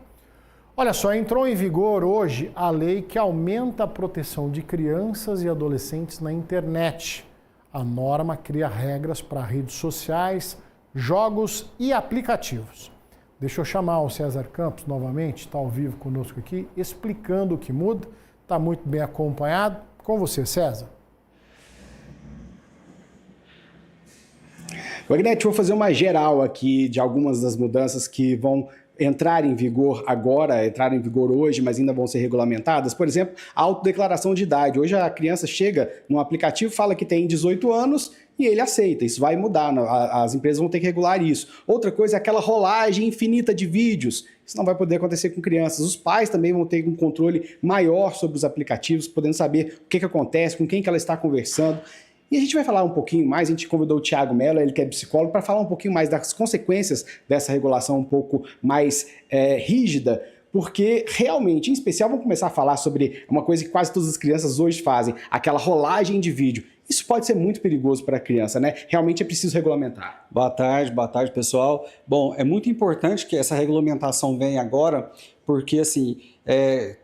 Olha só, entrou em vigor hoje a lei que aumenta a proteção de crianças e adolescentes na internet. A norma cria regras para redes sociais, jogos e aplicativos. Deixa eu chamar o César Campos novamente, está ao vivo conosco aqui, explicando o que muda. Está muito bem acompanhado. Com você, César. Bagnete, vou fazer uma geral aqui de algumas das mudanças que vão entrar em vigor agora, entrar em vigor hoje, mas ainda vão ser regulamentadas. Por exemplo, a autodeclaração de idade. Hoje a criança chega no aplicativo, fala que tem 18 anos e ele aceita. Isso vai mudar, as empresas vão ter que regular isso. Outra coisa é aquela rolagem infinita de vídeos. Isso não vai poder acontecer com crianças. Os pais também vão ter um controle maior sobre os aplicativos, podendo saber o que acontece, com quem que ela está conversando. E a gente vai falar um pouquinho mais, a gente convidou o Thiago Mello, ele que é psicólogo, para falar um pouquinho mais das consequências dessa regulação um pouco mais rígida, porque realmente, em especial, vamos começar a falar sobre uma coisa que quase todas as crianças hoje fazem, aquela rolagem de vídeo. Isso pode ser muito perigoso para a criança, né? Realmente é preciso regulamentar. Boa tarde, pessoal. Bom, é muito importante que essa regulamentação venha agora, porque, assim,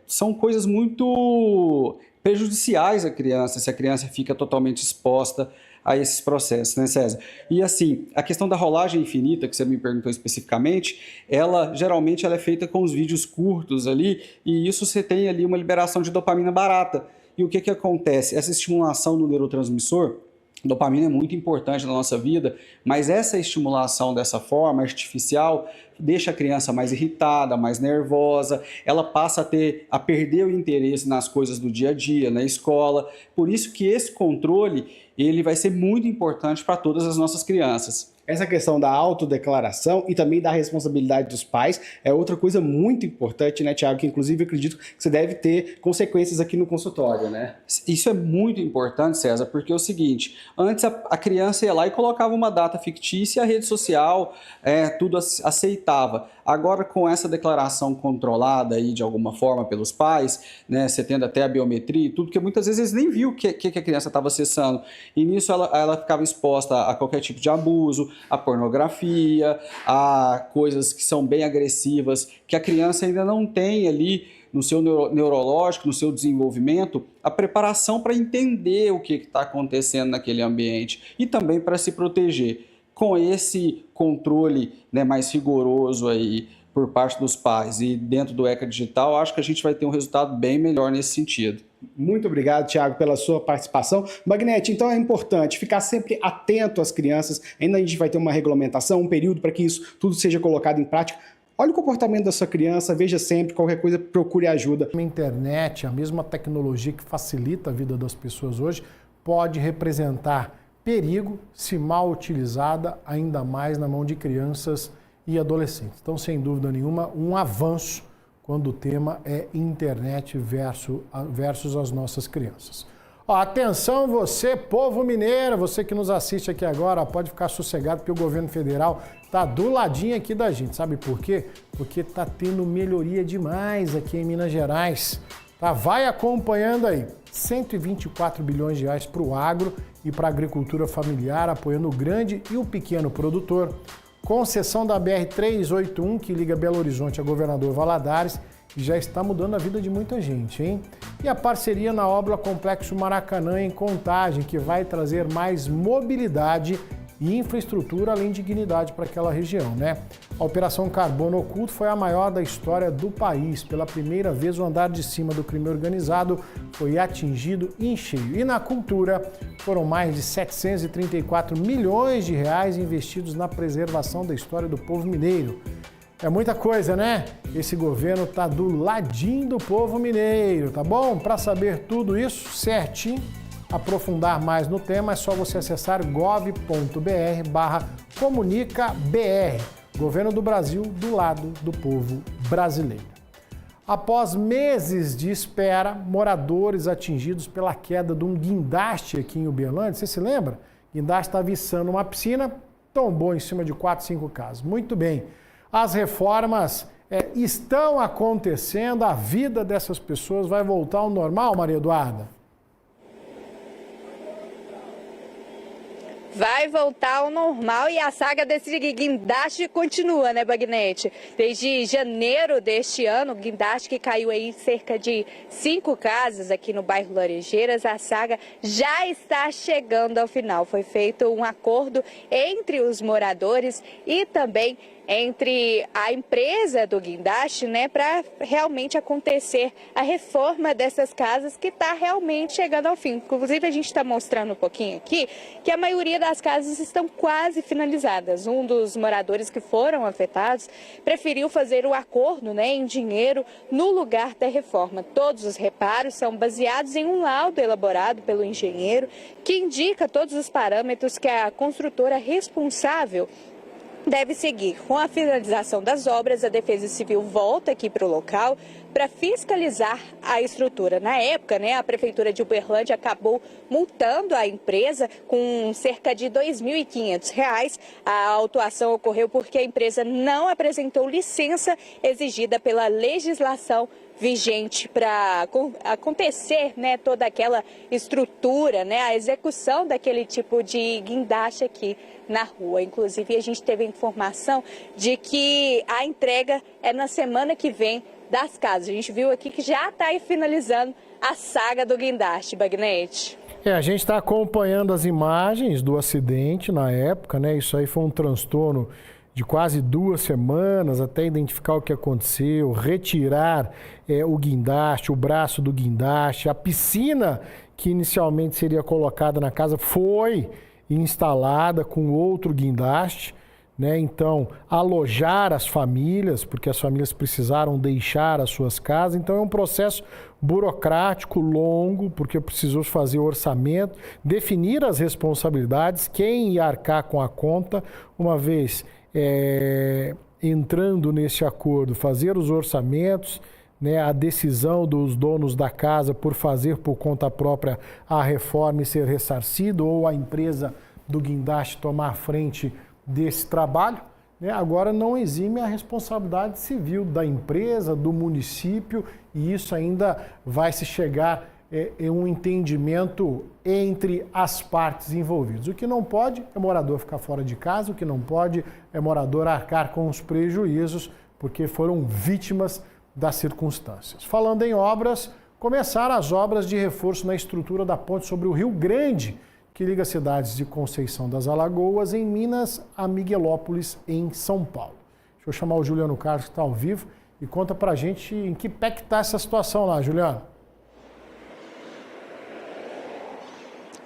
são coisas muito prejudiciais à criança, se a criança fica totalmente exposta a esses processos, né, César? E assim, a questão da rolagem infinita, que você me perguntou especificamente, geralmente ela é feita com os vídeos curtos ali, e isso você tem ali uma liberação de dopamina barata. E o que acontece? Essa estimulação do neurotransmissor, dopamina é muito importante na nossa vida, mas essa estimulação dessa forma artificial deixa a criança mais irritada, mais nervosa, ela passa a perder o interesse nas coisas do dia a dia, na escola. Por isso que esse controle ele vai ser muito importante para todas as nossas crianças. Essa questão da autodeclaração e também da responsabilidade dos pais é outra coisa muito importante, né, Thiago? Que inclusive eu acredito que você deve ter consequências aqui no consultório, né? Isso é muito importante, César, porque é o seguinte, antes a criança ia lá e colocava uma data fictícia e a rede social tudo aceitava. Agora, com essa declaração controlada aí de alguma forma pelos pais, né, você tendo até a biometria e tudo, porque muitas vezes eles nem viam o que a criança estava acessando. E nisso ela ficava exposta a qualquer tipo de abuso, a pornografia, a coisas que são bem agressivas, que a criança ainda não tem ali no seu neurológico, no seu desenvolvimento, a preparação para entender o que está acontecendo naquele ambiente e também para se proteger. Com esse controle, né, mais rigoroso aí por parte dos pais e dentro do ECA Digital, acho que a gente vai ter um resultado bem melhor nesse sentido. Muito obrigado, Thiago, pela sua participação. Magnete, então é importante ficar sempre atento às crianças. Ainda a gente vai ter uma regulamentação, um período para que isso tudo seja colocado em prática. Olha o comportamento da sua criança, veja sempre, qualquer coisa, procure ajuda. A internet, a mesma tecnologia que facilita a vida das pessoas hoje, pode representar perigo se mal utilizada, ainda mais na mão de crianças e adolescentes. Então, sem dúvida nenhuma, um avanço quando o tema é internet versus as nossas crianças. Ó, atenção você, povo mineiro, você que nos assiste aqui agora, pode ficar sossegado porque o governo federal está do ladinho aqui da gente. Sabe por quê? Porque está tendo melhoria demais aqui em Minas Gerais. Tá? Vai acompanhando aí. 124 bilhões de reais para o agro e para a agricultura familiar, apoiando o grande e o pequeno produtor. Concessão da BR-381, que liga Belo Horizonte a Governador Valadares, que já está mudando a vida de muita gente, hein? E a parceria na obra Complexo Maracanã em Contagem, que vai trazer mais mobilidade e infraestrutura, além de dignidade para aquela região, né? A Operação Carbono Oculto foi a maior da história do país. Pela primeira vez, o andar de cima do crime organizado foi atingido em cheio. E na cultura, foram mais de 734 milhões de reais investidos na preservação da história do povo mineiro. É muita coisa, né? Esse governo tá do ladinho do povo mineiro, tá bom? Para saber tudo isso certinho, aprofundar mais no tema, é só você acessar gov.br/comunicabr. Governo do Brasil do lado do povo brasileiro. Após meses de espera, moradores atingidos pela queda de um guindaste aqui em Uberlândia, você se lembra? O guindaste estava içando uma piscina, tombou em cima de 4, 5 casas. Muito bem. As reformas estão acontecendo, a vida dessas pessoas vai voltar ao normal, Maria Eduarda? Vai voltar ao normal e a saga desse guindaste continua, né, Bagnete? Desde janeiro deste ano, o guindaste que caiu aí cerca de 5 casas aqui no bairro Laranjeiras, a saga já está chegando ao final. Foi feito um acordo entre os moradores e também entre a empresa do guindaste, né, para realmente acontecer a reforma dessas casas que está realmente chegando ao fim. Inclusive, a gente está mostrando um pouquinho aqui que a maioria das casas estão quase finalizadas. Um dos moradores que foram afetados preferiu fazer o acordo, né, em dinheiro no lugar da reforma. Todos os reparos são baseados em um laudo elaborado pelo engenheiro que indica todos os parâmetros que a construtora responsável deve seguir. Com a finalização das obras, a Defesa Civil volta aqui para o local para fiscalizar a estrutura. Na época, né, a Prefeitura de Uberlândia acabou multando a empresa com cerca de R$ 2.500. A autuação ocorreu porque a empresa não apresentou licença exigida pela legislação vigente para acontecer, né, toda aquela estrutura, né, a execução daquele tipo de guindaste aqui na rua. Inclusive, a gente teve a informação de que a entrega é na semana que vem das casas. A gente viu aqui que já está aí finalizando a saga do guindaste, Bagnete. A gente está acompanhando as imagens do acidente na época, né? Isso aí foi um transtorno de quase 2 semanas até identificar o que aconteceu, retirar o guindaste, o braço do guindaste, a piscina que inicialmente seria colocada na casa foi instalada com outro guindaste, né? Então, alojar as famílias, porque as famílias precisaram deixar as suas casas. Então, é um processo burocrático, longo, porque precisou fazer o orçamento, definir as responsabilidades, quem ia arcar com a conta, uma vez entrando nesse acordo, fazer os orçamentos, né, a decisão dos donos da casa por fazer por conta própria a reforma e ser ressarcido, ou a empresa do guindaste tomar a frente desse trabalho, né, agora não exime a responsabilidade civil da empresa, do município, e isso ainda vai se chegar em um entendimento entre as partes envolvidas. O que não pode é morador ficar fora de casa, o que não pode é morador arcar com os prejuízos, porque foram vítimas das circunstâncias. Falando em obras, começaram as obras de reforço na estrutura da ponte sobre o Rio Grande, que liga as cidades de Conceição das Alagoas, em Minas, a Miguelópolis, em São Paulo. Deixa eu chamar o Juliano Carlos, que está ao vivo, e conta pra gente em que pé que está essa situação lá, Juliano.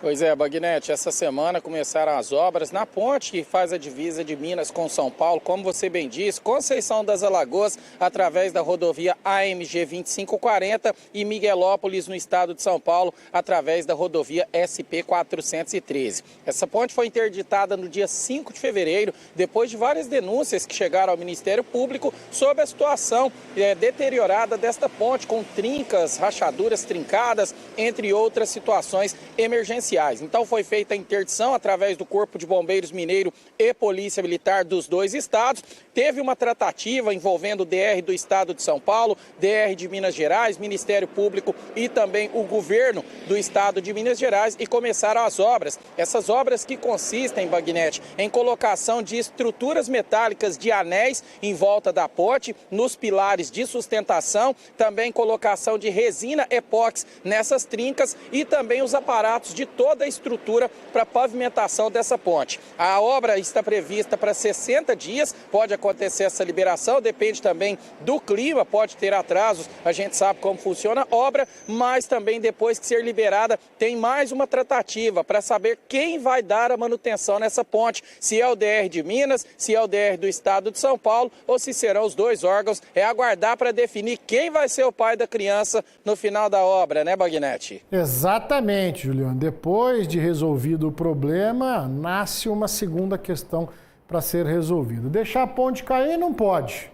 Pois é, Bagnete, essa semana começaram as obras na ponte que faz a divisa de Minas com São Paulo, como você bem disse, Conceição das Alagoas, através da rodovia AMG 2540 e Miguelópolis, no estado de São Paulo, através da rodovia SP 413. Essa ponte foi interditada no dia 5 de fevereiro, depois de várias denúncias que chegaram ao Ministério Público sobre a situação deteriorada desta ponte, com trincas, rachaduras trincadas, entre outras situações emergenciais. Então foi feita a interdição através do Corpo de Bombeiros Mineiro e Polícia Militar dos dois estados. Teve uma tratativa envolvendo o DR do estado de São Paulo, DR de Minas Gerais, Ministério Público e também o governo do estado de Minas Gerais e começaram as obras. Essas obras que consistem, Bagnete, em colocação de estruturas metálicas de anéis em volta da ponte, nos pilares de sustentação, também colocação de resina epóxi nessas trincas e também os aparatos de toda a estrutura para pavimentação dessa ponte. A obra está prevista para 60 dias, pode acontecer essa liberação, depende também do clima, pode ter atrasos, a gente sabe como funciona a obra, mas também depois que ser liberada tem mais uma tratativa para saber quem vai dar a manutenção nessa ponte, se é o DR de Minas, se é o DR do estado de São Paulo ou se serão os dois órgãos, é aguardar para definir quem vai ser o pai da criança no final da obra, né, Bagnete? Exatamente, Juliano. Depois de resolvido o problema, nasce uma segunda questão para ser resolvida. Deixar a ponte cair não pode,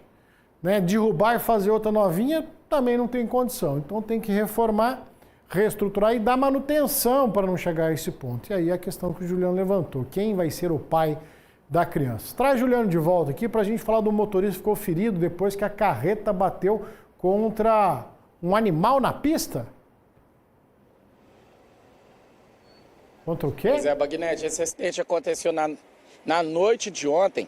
né? Derrubar e fazer outra novinha também não tem condição. Então tem que reformar, reestruturar e dar manutenção para não chegar a esse ponto. E aí a questão que o Juliano levantou, quem vai ser o pai da criança? Traz o Juliano de volta aqui para a gente falar do motorista que ficou ferido depois que a carreta bateu contra um animal na pista. Contra o quê? Pois é, Bagnete, esse acidente aconteceu na noite de ontem.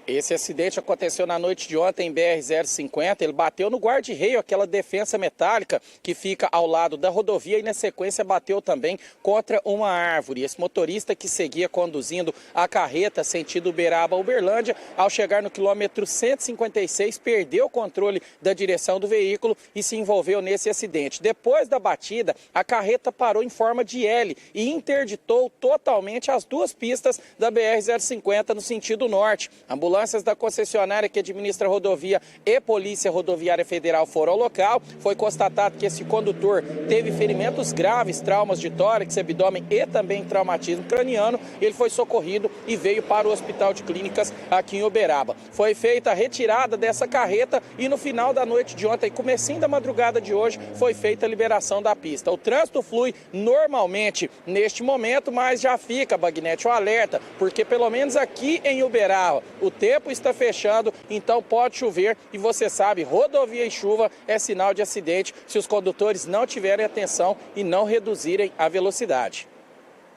Esse acidente aconteceu na noite de ontem em BR-050, ele bateu no guarda-reio, aquela defensa metálica que fica ao lado da rodovia e na sequência bateu também contra uma árvore. Esse motorista que seguia conduzindo a carreta sentido Uberaba-Uberlândia, ao chegar no quilômetro 156, perdeu o controle da direção do veículo e se envolveu nesse acidente. Depois da batida, a carreta parou em forma de L e interditou totalmente as duas pistas da BR-050 no sentido norte. Ambulâncias da concessionária que administra a rodovia e Polícia Rodoviária Federal foram ao local. Foi constatado que esse condutor teve ferimentos graves, traumas de tórax, abdômen e também traumatismo craniano. Ele foi socorrido e veio para o Hospital de Clínicas aqui em Uberaba. Foi feita a retirada dessa carreta e no final da noite de ontem, comecinho da madrugada de hoje, foi feita a liberação da pista. O trânsito flui normalmente neste momento, mas já fica, Bagnete, o alerta, porque pelo menos aqui em Uberaba, o tempo está fechando, então pode chover e você sabe, rodovia e chuva é sinal de acidente se os condutores não tiverem atenção e não reduzirem a velocidade.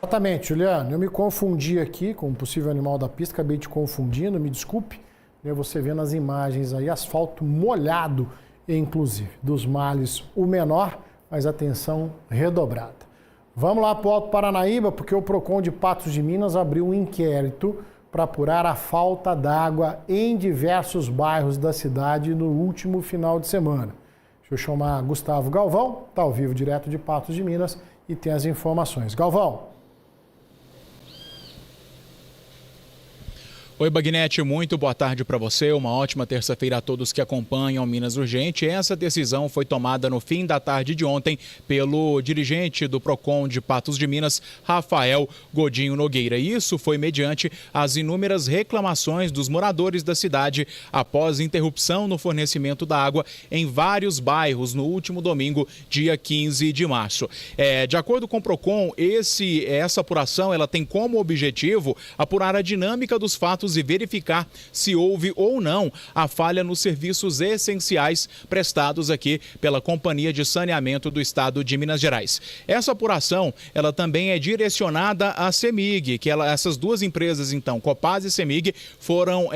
Exatamente, Juliano. Eu me confundi aqui com o possível animal da pista, acabei te confundindo, me desculpe. Você vê nas imagens aí, asfalto molhado, inclusive, dos males o menor, mas atenção redobrada. Vamos lá para o Alto Paranaíba, porque o PROCON de Patos de Minas abriu um inquérito para apurar a falta d'água em diversos bairros da cidade no último final de semana. Deixa eu chamar Gustavo Galvão, está ao vivo direto de Patos de Minas e tem as informações. Galvão. Oi, Bagnete, muito boa tarde para você. Uma ótima terça-feira a todos que acompanham Minas Urgente. Essa decisão foi tomada no fim da tarde de ontem pelo dirigente do PROCON de Patos de Minas, Rafael Godinho Nogueira. Isso foi mediante as inúmeras reclamações dos moradores da cidade após interrupção no fornecimento da água em vários bairros no último domingo, dia 15 de março. De acordo com o PROCON, essa apuração ela tem como objetivo apurar a dinâmica dos fatos e verificar se houve ou não a falha nos serviços essenciais prestados aqui pela Companhia de Saneamento do Estado de Minas Gerais. Essa apuração, ela também é direcionada à CEMIG, que essas duas empresas, então, Copasa e CEMIG, foram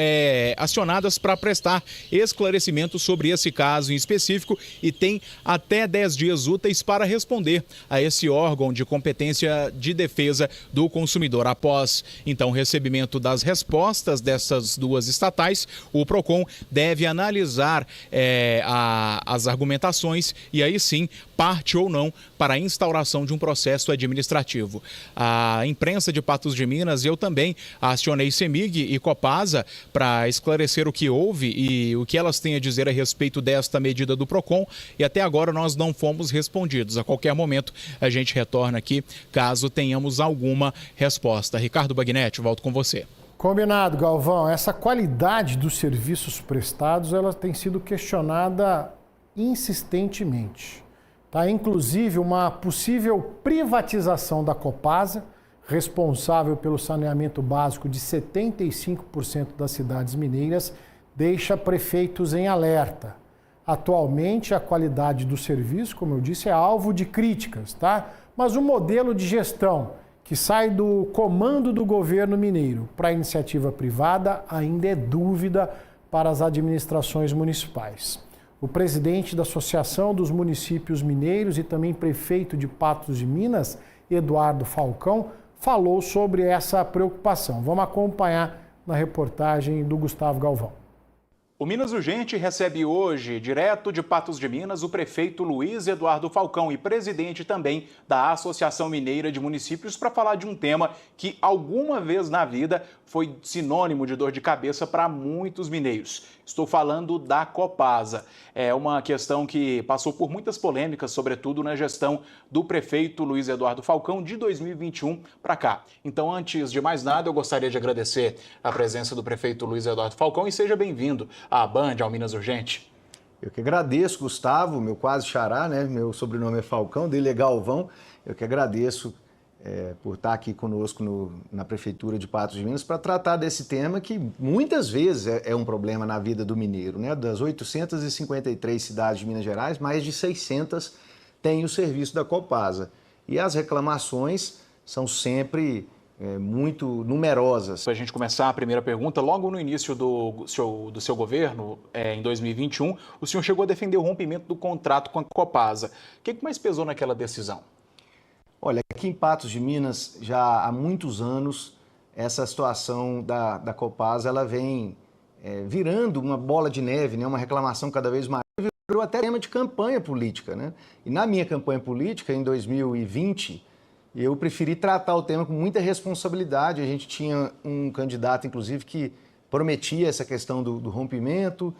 acionadas para prestar esclarecimento sobre esse caso em específico e tem até 10 dias úteis para responder a esse órgão de competência de defesa do consumidor. Após, então, o recebimento das respostas respostas dessas duas estatais, o PROCON deve analisar as argumentações e aí sim parte ou não para a instauração de um processo administrativo. A imprensa de Patos de Minas, eu também acionei CEMIG e Copasa para esclarecer o que houve e o que elas têm a dizer a respeito desta medida do PROCON, e até agora nós não fomos respondidos. A qualquer momento a gente retorna aqui caso tenhamos alguma resposta. Ricardo Bagnetti, volto com você. Combinado, Galvão. Essa qualidade dos serviços prestados, ela tem sido questionada insistentemente. Tá? Inclusive, uma possível privatização da Copasa, responsável pelo saneamento básico de 75% das cidades mineiras, deixa prefeitos em alerta. Atualmente, a qualidade do serviço, como eu disse, é alvo de críticas, tá? Mas o modelo de gestão que sai do comando do governo mineiro para a iniciativa privada ainda é dúvida para as administrações municipais. O presidente da Associação dos Municípios Mineiros e também prefeito de Patos de Minas, Eduardo Falcão, falou sobre essa preocupação. Vamos acompanhar na reportagem do Gustavo Galvão. O Minas Urgente recebe hoje, direto de Patos de Minas, o prefeito Luiz Eduardo Falcão e presidente também da Associação Mineira de Municípios para falar de um tema que alguma vez na vida foi sinônimo de dor de cabeça para muitos mineiros. Estou falando da Copasa. É uma questão que passou por muitas polêmicas, sobretudo na gestão do prefeito Luiz Eduardo Falcão de 2021 para cá. Então, antes de mais nada, eu gostaria de agradecer a presença do prefeito Luiz Eduardo Falcão e seja bem-vindo à Band, ao Minas Urgente. Eu que agradeço, Gustavo, meu quase xará, né? Meu sobrenome é Falcão, dele é Galvão. Eu que agradeço por estar aqui conosco na Prefeitura de Patos de Minas para tratar desse tema que muitas vezes é um problema na vida do mineiro, né? Das 853 cidades de Minas Gerais, mais de 600 têm o serviço da Copasa. E as reclamações são sempre muito numerosas. Para a gente começar a primeira pergunta, logo no início do seu governo, em 2021, o senhor chegou a defender o rompimento do contrato com a Copasa. O que mais pesou naquela decisão? Olha, aqui em Patos de Minas, já há muitos anos, essa situação da Copasa ela vem virando uma bola de neve, né? Uma reclamação cada vez maior, virou até tema de campanha política, né? E na minha campanha política, em 2020, eu preferi tratar o tema com muita responsabilidade. A gente tinha um candidato, inclusive, que prometia essa questão do rompimento,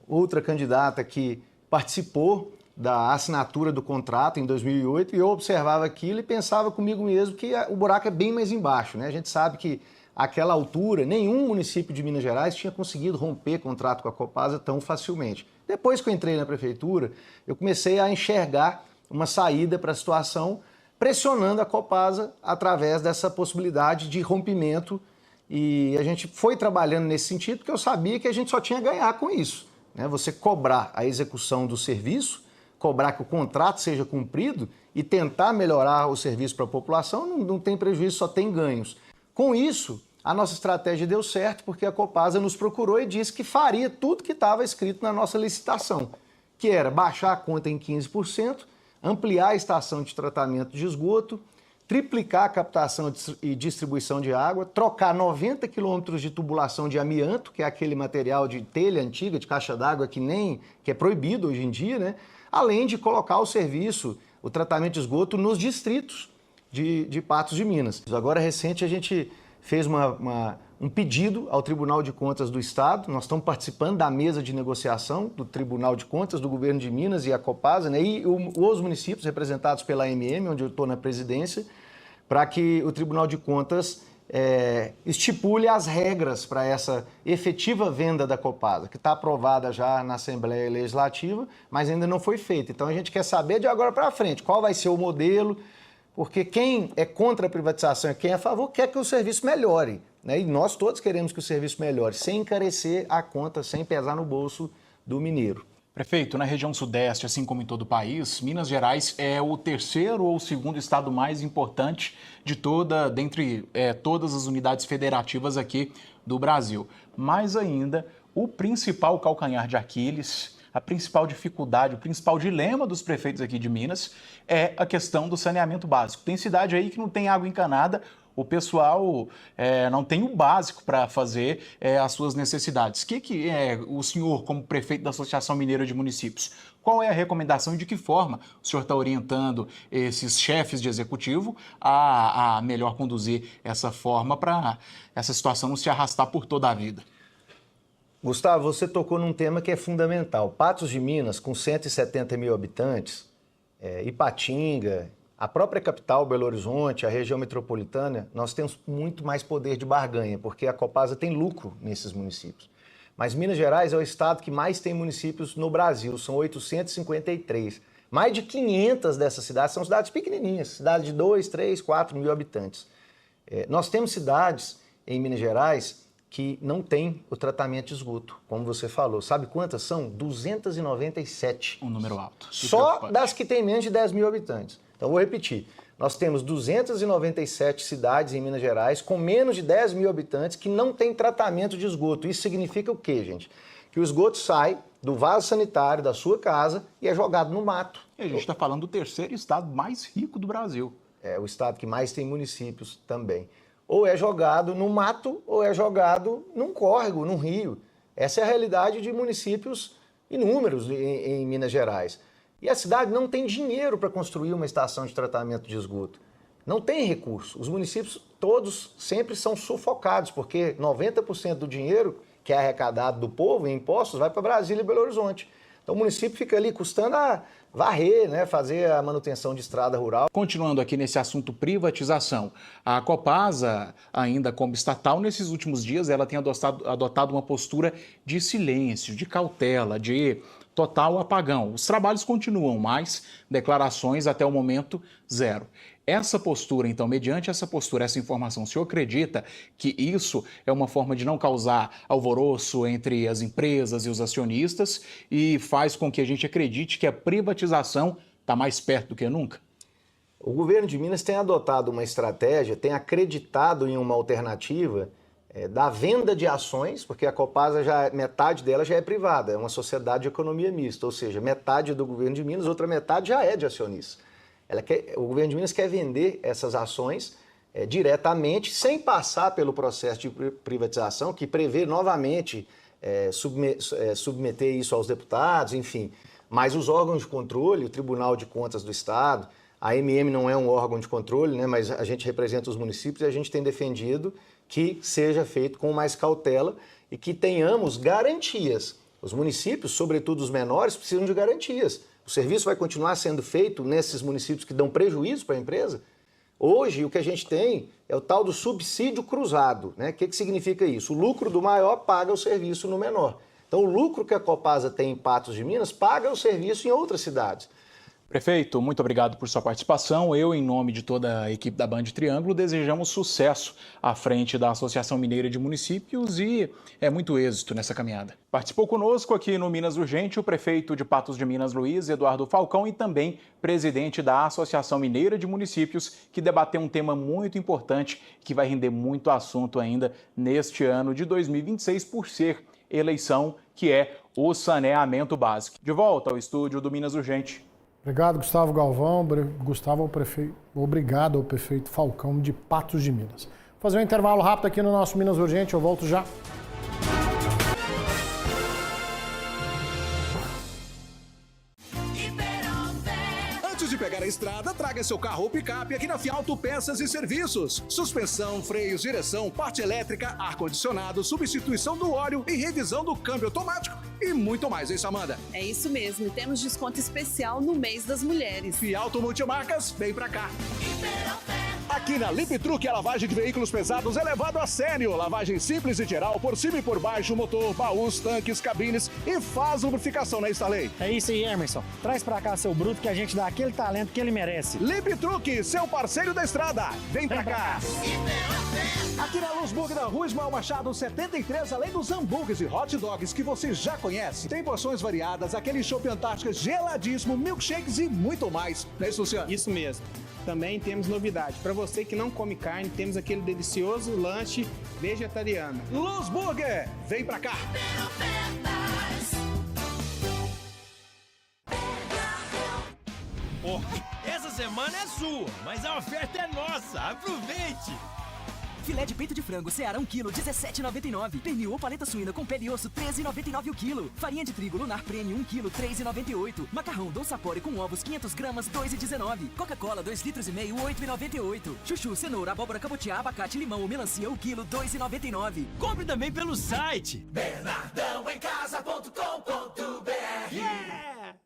outra candidata que participou da assinatura do contrato em 2008, e eu observava aquilo e pensava comigo mesmo que o buraco é bem mais embaixo, né? A gente sabe que àquela altura nenhum município de Minas Gerais tinha conseguido romper contrato com a Copasa tão facilmente. Depois que eu entrei na prefeitura, eu comecei a enxergar uma saída para a situação, pressionando a Copasa através dessa possibilidade de rompimento, e a gente foi trabalhando nesse sentido porque eu sabia que a gente só tinha a ganhar com isso, né? Você cobrar a execução do serviço, cobrar que o contrato seja cumprido e tentar melhorar o serviço para a população, não tem prejuízo, só tem ganhos. Com isso, a nossa estratégia deu certo porque a Copasa nos procurou e disse que faria tudo que estava escrito na nossa licitação, que era baixar a conta em 15%, ampliar a estação de tratamento de esgoto, triplicar a captação e distribuição de água, trocar 90 quilômetros de tubulação de amianto, que é aquele material de telha antiga, de caixa d'água que é proibido hoje em dia, né? Além de colocar o serviço, o tratamento de esgoto nos distritos de Patos de Minas. Agora, recente, a gente fez um pedido ao Tribunal de Contas do Estado. Nós estamos participando da mesa de negociação do Tribunal de Contas, do Governo de Minas e a Copasa, né? E os municípios representados pela AMM, onde eu estou na presidência, para que o Tribunal de Contas estipule as regras para essa efetiva venda da Copasa, que está aprovada já na Assembleia Legislativa, mas ainda não foi feita. Então a gente quer saber de agora para frente qual vai ser o modelo, porque quem é contra a privatização e quem é a favor quer que o serviço melhore, né? E nós todos queremos que o serviço melhore, sem encarecer a conta, sem pesar no bolso do mineiro. Prefeito, na região sudeste, assim como em todo o país, Minas Gerais é o terceiro ou segundo estado mais importante dentre todas as unidades federativas aqui do Brasil. Mas ainda, o principal calcanhar de Aquiles, a principal dificuldade, o principal dilema dos prefeitos aqui de Minas é a questão do saneamento básico. Tem cidade aí que não tem água encanada o pessoal não tem o básico para fazer as suas necessidades. O que o senhor, como prefeito da Associação Mineira de Municípios, qual é a recomendação e de que forma o senhor está orientando esses chefes de executivo a melhor conduzir essa forma para essa situação não se arrastar por toda a vida? Gustavo, você tocou num tema que é fundamental. Patos de Minas, com 170 mil habitantes, Ipatinga, a própria capital, Belo Horizonte, a região metropolitana, nós temos muito mais poder de barganha, porque a Copasa tem lucro nesses municípios. Mas Minas Gerais é o estado que mais tem municípios no Brasil, são 853. Mais de 500 dessas cidades são cidades pequenininhas, cidades de 2, 3, 4 mil habitantes. Nós temos cidades em Minas Gerais que não têm o tratamento de esgoto, como você falou. Sabe quantas são? 297. Um número alto. Só das que têm menos de 10 mil habitantes. Então, vou repetir. Nós temos 297 cidades em Minas Gerais com menos de 10 mil habitantes que não têm tratamento de esgoto. Isso significa o quê, gente? Que o esgoto sai do vaso sanitário da sua casa e é jogado no mato. E a gente está falando do terceiro estado mais rico do Brasil. É o estado que mais tem municípios também. Ou é jogado no mato ou é jogado num córrego, num rio. Essa é a realidade de municípios inúmeros em Minas Gerais. E a cidade não tem dinheiro para construir uma estação de tratamento de esgoto. Não tem recurso. Os municípios todos sempre são sufocados, porque 90% do dinheiro que é arrecadado do povo em impostos vai para Brasília e Belo Horizonte. Então o município fica ali custando a varrer, né, fazer a manutenção de estrada rural. Continuando aqui nesse assunto privatização, a Copasa, ainda como estatal, nesses últimos dias ela tem adotado uma postura de silêncio, de cautela, de total apagão. Os trabalhos continuam, mas declarações até o momento zero. Essa postura, então, mediante essa postura, essa informação, o senhor acredita que isso é uma forma de não causar alvoroço entre as empresas e os acionistas e faz com que a gente acredite que a privatização está mais perto do que nunca? O governo de Minas tem adotado uma estratégia, tem acreditado em uma alternativa da venda de ações, porque a Copasa, metade dela já é privada, é uma sociedade de economia mista, ou seja, metade do governo de Minas, outra metade já é de acionistas. O governo de Minas quer vender essas ações diretamente, sem passar pelo processo de privatização, que prevê novamente submeter isso aos deputados, enfim. Mas os órgãos de controle, o Tribunal de Contas do Estado, a MM não é um órgão de controle, né, mas a gente representa os municípios e a gente tem defendido que seja feito com mais cautela e que tenhamos garantias. Os municípios, sobretudo os menores, precisam de garantias. O serviço vai continuar sendo feito nesses municípios que dão prejuízo para a empresa? Hoje, o que a gente tem é o tal do subsídio cruzado, né? O que significa isso? O lucro do maior paga o serviço no menor. Então, o lucro que a Copasa tem em Patos de Minas paga o serviço em outras cidades. Prefeito, muito obrigado por sua participação. Eu, em nome de toda a equipe da Band Triângulo, desejamos sucesso à frente da Associação Mineira de Municípios e muito êxito nessa caminhada. Participou conosco aqui no Minas Urgente o prefeito de Patos de Minas, Luiz Eduardo Falcão, e também presidente da Associação Mineira de Municípios, que debateu um tema muito importante que vai render muito assunto ainda neste ano de 2026 por ser eleição, que é o saneamento básico. De volta ao estúdio do Minas Urgente. Obrigado, Gustavo Galvão. Obrigado ao prefeito Falcão de Patos de Minas. Vou fazer um intervalo rápido aqui no nosso Minas Urgente, eu volto já. Antes de pegar a estrada, traga seu carro ou picape aqui na Fialto Peças e Serviços. Suspensão, freios, direção, parte elétrica, ar-condicionado, substituição do óleo e revisão do câmbio automático e muito mais, hein, Samanda? É isso mesmo, temos desconto especial no mês das mulheres. Fialto Multimarcas, vem pra cá. Aqui na Lip Truck, a lavagem de veículos pesados é levado a sério. Lavagem simples e geral, por cima e por baixo, motor, baús, tanques, cabines e faz lubrificação, né, Starley? É isso aí, Emerson. Traz pra cá seu bruto que a gente dá aquele talento que ele merece. Lip Truck, seu parceiro da estrada. Vem pra cá. Aqui na Luz Burger da Rua Ismael Machado 73, além dos hambúrgueres e hot dogs que você já conhece, tem porções variadas, aquele chopp Antártica geladíssimo, milkshakes e muito mais. Não é isso, Luciano? Isso mesmo. Também temos novidade. Para você que não come carne, temos aquele delicioso lanche vegetariano. Luz Burger, vem pra cá. Essa semana é sua, mas a oferta é nossa. Aproveite! Filé de peito de frango Seara 1 kg, 17,99. Pernil ou paleta suína com pele e osso, 13,99 o quilo. Farinha de trigo Lunar Premium 1 kg, 3,98. Macarrão Dom Sapore com ovos 500 gramas, 2,19. Coca-Cola 2,5 litros, 8,98. Chuchu, cenoura, abóbora, cabotiá, abacate, limão ou melancia 1 kg, 2,99. Compre também pelo site bernardãoemcasa.com.br.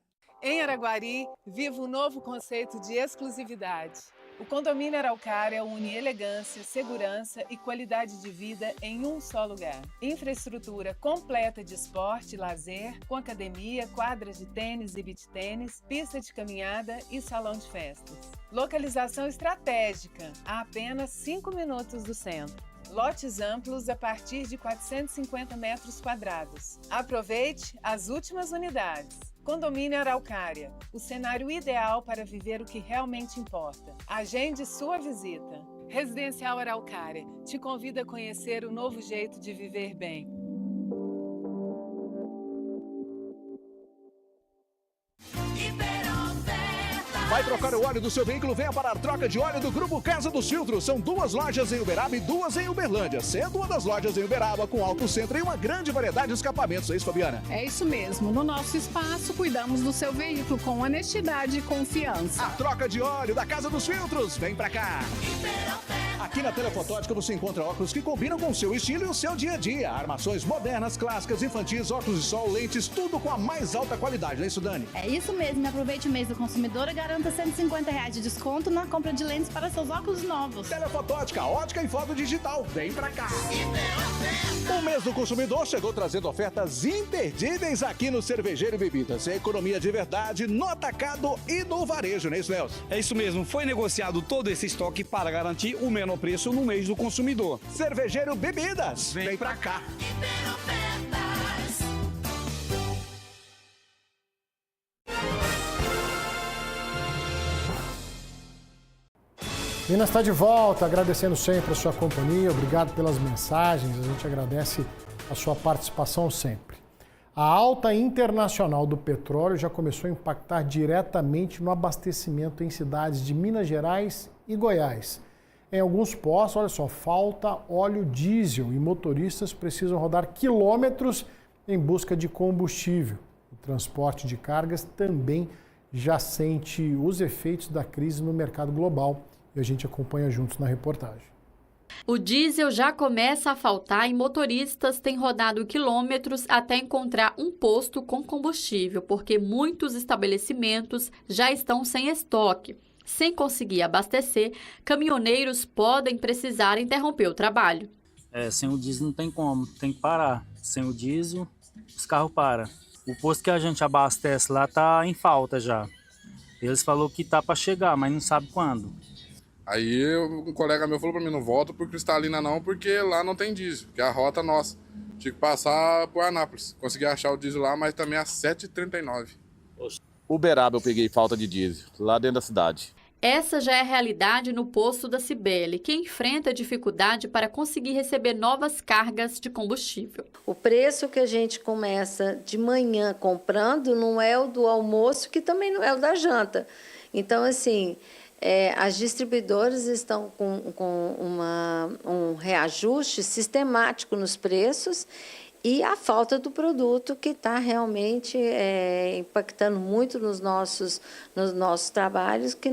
Em Araguari, viva um novo conceito de exclusividade. O Condomínio Araucária une elegância, segurança e qualidade de vida em um só lugar. Infraestrutura completa de esporte e lazer, com academia, quadras de tênis e beach tênis, pista de caminhada e salão de festas. Localização estratégica, a apenas 5 minutos do centro. Lotes amplos a partir de 450 metros quadrados. Aproveite as últimas unidades. Condomínio Araucária, o cenário ideal para viver o que realmente importa. Agende sua visita. Residencial Araucária te convida a conhecer o novo jeito de viver bem. Vai trocar o óleo do seu veículo? Venha para a troca de óleo do Grupo Casa dos Filtros. São 2 lojas em Uberaba e 2 em Uberlândia, sendo uma das lojas em Uberaba com Auto Centro e uma grande variedade de escapamentos. É isso, Fabiana? É isso mesmo. No nosso espaço, cuidamos do seu veículo com honestidade e confiança. A troca de óleo da Casa dos Filtros. Vem pra cá. Aqui na Telefotótica você encontra óculos que combinam com o seu estilo e o seu dia a dia. Armações modernas, clássicas, infantis, óculos de sol, lentes, tudo com a mais alta qualidade. Não é isso, Dani? É isso mesmo. Aproveite o mês do consumidor e garanta R$150 de desconto na compra de lentes para seus óculos novos. Telefotótica, ótica e foto digital. Vem pra cá. O mês do consumidor chegou trazendo ofertas imperdíveis aqui no Cervejeiro e Bebidas. É economia de verdade no atacado e no varejo, não é isso, Nelson? É isso mesmo. Foi negociado todo esse estoque para garantir o menor preço no mês do consumidor. Cervejeiro Bebidas. Vem pra cá. Minas está de volta, agradecendo sempre a sua companhia, obrigado pelas mensagens, a gente agradece a sua participação sempre. A alta internacional do petróleo já começou a impactar diretamente no abastecimento em cidades de Minas Gerais e Goiás. Em alguns postos, olha só, falta óleo diesel e motoristas precisam rodar quilômetros em busca de combustível. O transporte de cargas também já sente os efeitos da crise no mercado global. E a gente acompanha juntos na reportagem. O diesel já começa a faltar e motoristas têm rodado quilômetros até encontrar um posto com combustível, porque muitos estabelecimentos já estão sem estoque. Sem conseguir abastecer, caminhoneiros podem precisar interromper o trabalho. Sem o diesel não tem como, tem que parar. Sem o diesel, os carros param. O posto que a gente abastece lá tá em falta já. Eles falaram que tá para chegar, mas não sabe quando. Aí um colega meu falou pra mim, não volta por Cristalina não, porque lá não tem diesel, que é a rota nossa. Tinha que passar por Anápolis. Consegui achar o diesel lá, mas também às 7h39. Uberaba eu peguei falta de diesel, lá dentro da cidade. Essa já é a realidade no posto da Cibele, que enfrenta dificuldade para conseguir receber novas cargas de combustível. O preço que a gente começa de manhã comprando não é o do almoço, que também não é o da janta. Então, assim, as distribuidoras estão com um reajuste sistemático nos preços e a falta do produto que está realmente impactando muito nos nossos trabalhos, que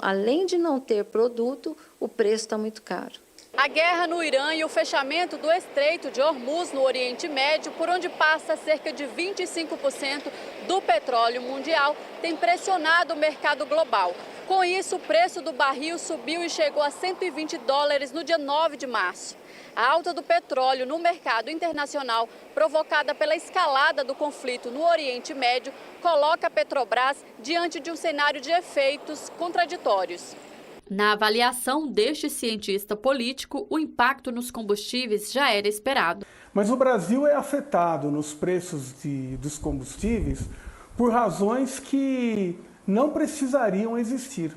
além de não ter produto, o preço está muito caro. A guerra no Irã e o fechamento do Estreito de Hormuz no Oriente Médio, por onde passa cerca de 25% do petróleo mundial, tem pressionado o mercado global. Com isso, o preço do barril subiu e chegou a $120 no dia 9 de março. A alta do petróleo no mercado internacional, provocada pela escalada do conflito no Oriente Médio, coloca a Petrobras diante de um cenário de efeitos contraditórios. Na avaliação deste cientista político, o impacto nos combustíveis já era esperado. Mas o Brasil é afetado nos preços dos combustíveis por razões que não precisariam existir.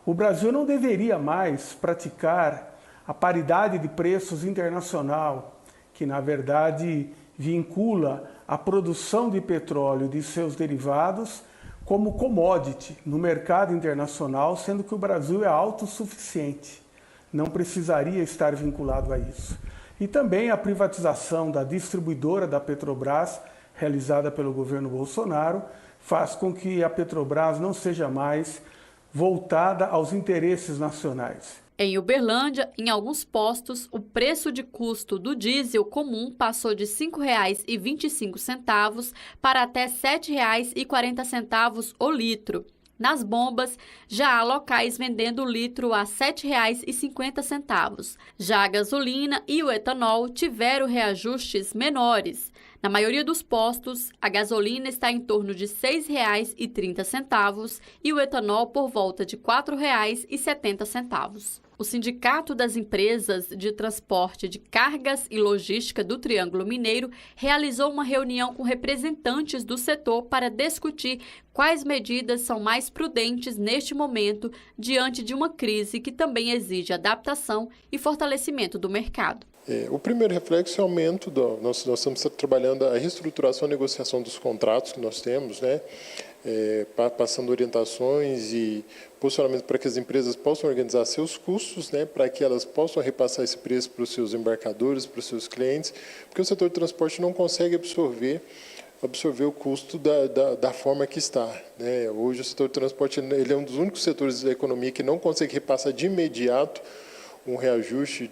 O Brasil não deveria mais praticar a paridade de preços internacional, que na verdade vincula a produção de petróleo e de seus derivados como commodity no mercado internacional, sendo que o Brasil é autossuficiente. não precisaria estar vinculado a isso. E também a privatização da distribuidora da Petrobras, realizada pelo governo Bolsonaro, faz com que a Petrobras não seja mais voltada aos interesses nacionais. Em Uberlândia, em alguns postos, o preço de custo do diesel comum passou de R$ 5,25 para até R$ 7,40 o litro. Nas bombas, já há locais vendendo o litro a R$ 7,50. Já a gasolina e o etanol tiveram reajustes menores. Na maioria dos postos, a gasolina está em torno de R$ 6,30 e o etanol por volta de R$ 4,70. O Sindicato das Empresas de Transporte de Cargas e Logística do Triângulo Mineiro realizou uma reunião com representantes do setor para discutir quais medidas são mais prudentes neste momento diante de uma crise que também exige adaptação e fortalecimento do mercado. O primeiro reflexo é o aumento, nós estamos trabalhando a reestruturação e negociação dos contratos que nós temos, né? Passando orientações e posicionamento para que as empresas possam organizar seus custos, né? Para que elas possam repassar esse preço para os seus embarcadores, para os seus clientes, porque o setor de transporte não consegue absorver o custo da forma que está, né? Hoje o setor de transporte ele é um dos únicos setores da economia que não consegue repassar de imediato um reajuste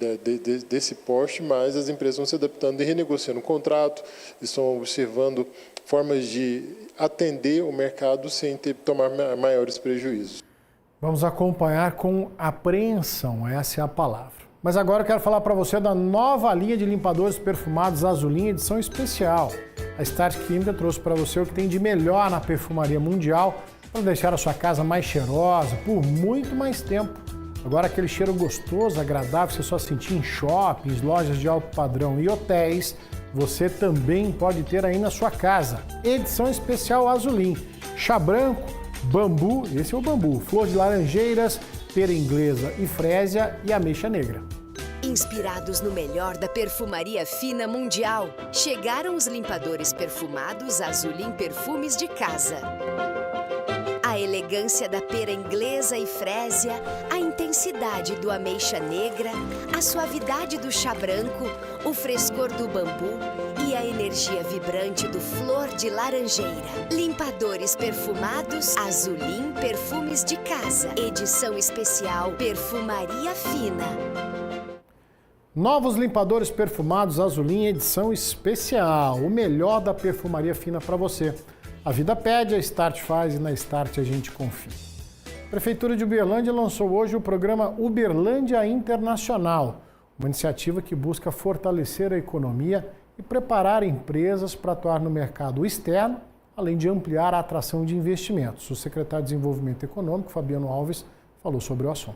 desse porte, mas as empresas vão se adaptando e renegociando o contrato, estão observando formas de atender o mercado sem tomar maiores prejuízos. Vamos acompanhar com apreensão, essa é a palavra. Mas agora eu quero falar para você da nova linha de limpadores perfumados Azulim, edição especial. A Start Química trouxe para você o que tem de melhor na perfumaria mundial para deixar a sua casa mais cheirosa por muito mais tempo. Agora aquele cheiro gostoso, agradável, você só sentir em shoppings, lojas de alto padrão e hotéis, você também pode ter aí na sua casa. Edição especial Azulim, chá branco, bambu, esse é o bambu, flor de laranjeiras, pera inglesa e frésia e ameixa negra. Inspirados no melhor da perfumaria fina mundial, chegaram os limpadores perfumados Azulim Perfumes de Casa. A elegância da pera inglesa e frésia, a intensidade do ameixa negra, a suavidade do chá branco, o frescor do bambu e a energia vibrante do flor de laranjeira. Limpadores perfumados Azulim Perfumes de Casa. Edição especial Perfumaria Fina. Novos limpadores perfumados Azulim, edição especial. O melhor da perfumaria fina para você. A vida pede, a Start faz e na Start a gente confia. A Prefeitura de Uberlândia lançou hoje o programa Uberlândia Internacional, uma iniciativa que busca fortalecer a economia e preparar empresas para atuar no mercado externo, além de ampliar a atração de investimentos. O secretário de Desenvolvimento Econômico, Fabiano Alves, falou sobre o assunto.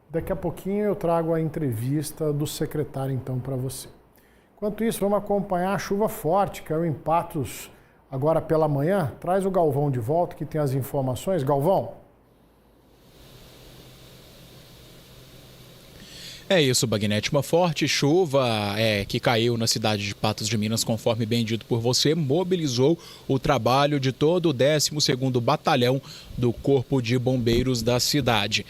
Daqui a pouquinho eu trago a entrevista do secretário então para você. Enquanto isso, vamos acompanhar a chuva forte, caiu em Patos agora pela manhã. Traz o Galvão de volta, que tem as informações. Galvão. É isso, Bagnete. Uma forte chuva que caiu na cidade de Patos de Minas, conforme bem dito por você, mobilizou o trabalho de todo o 12º Batalhão do Corpo de Bombeiros da cidade.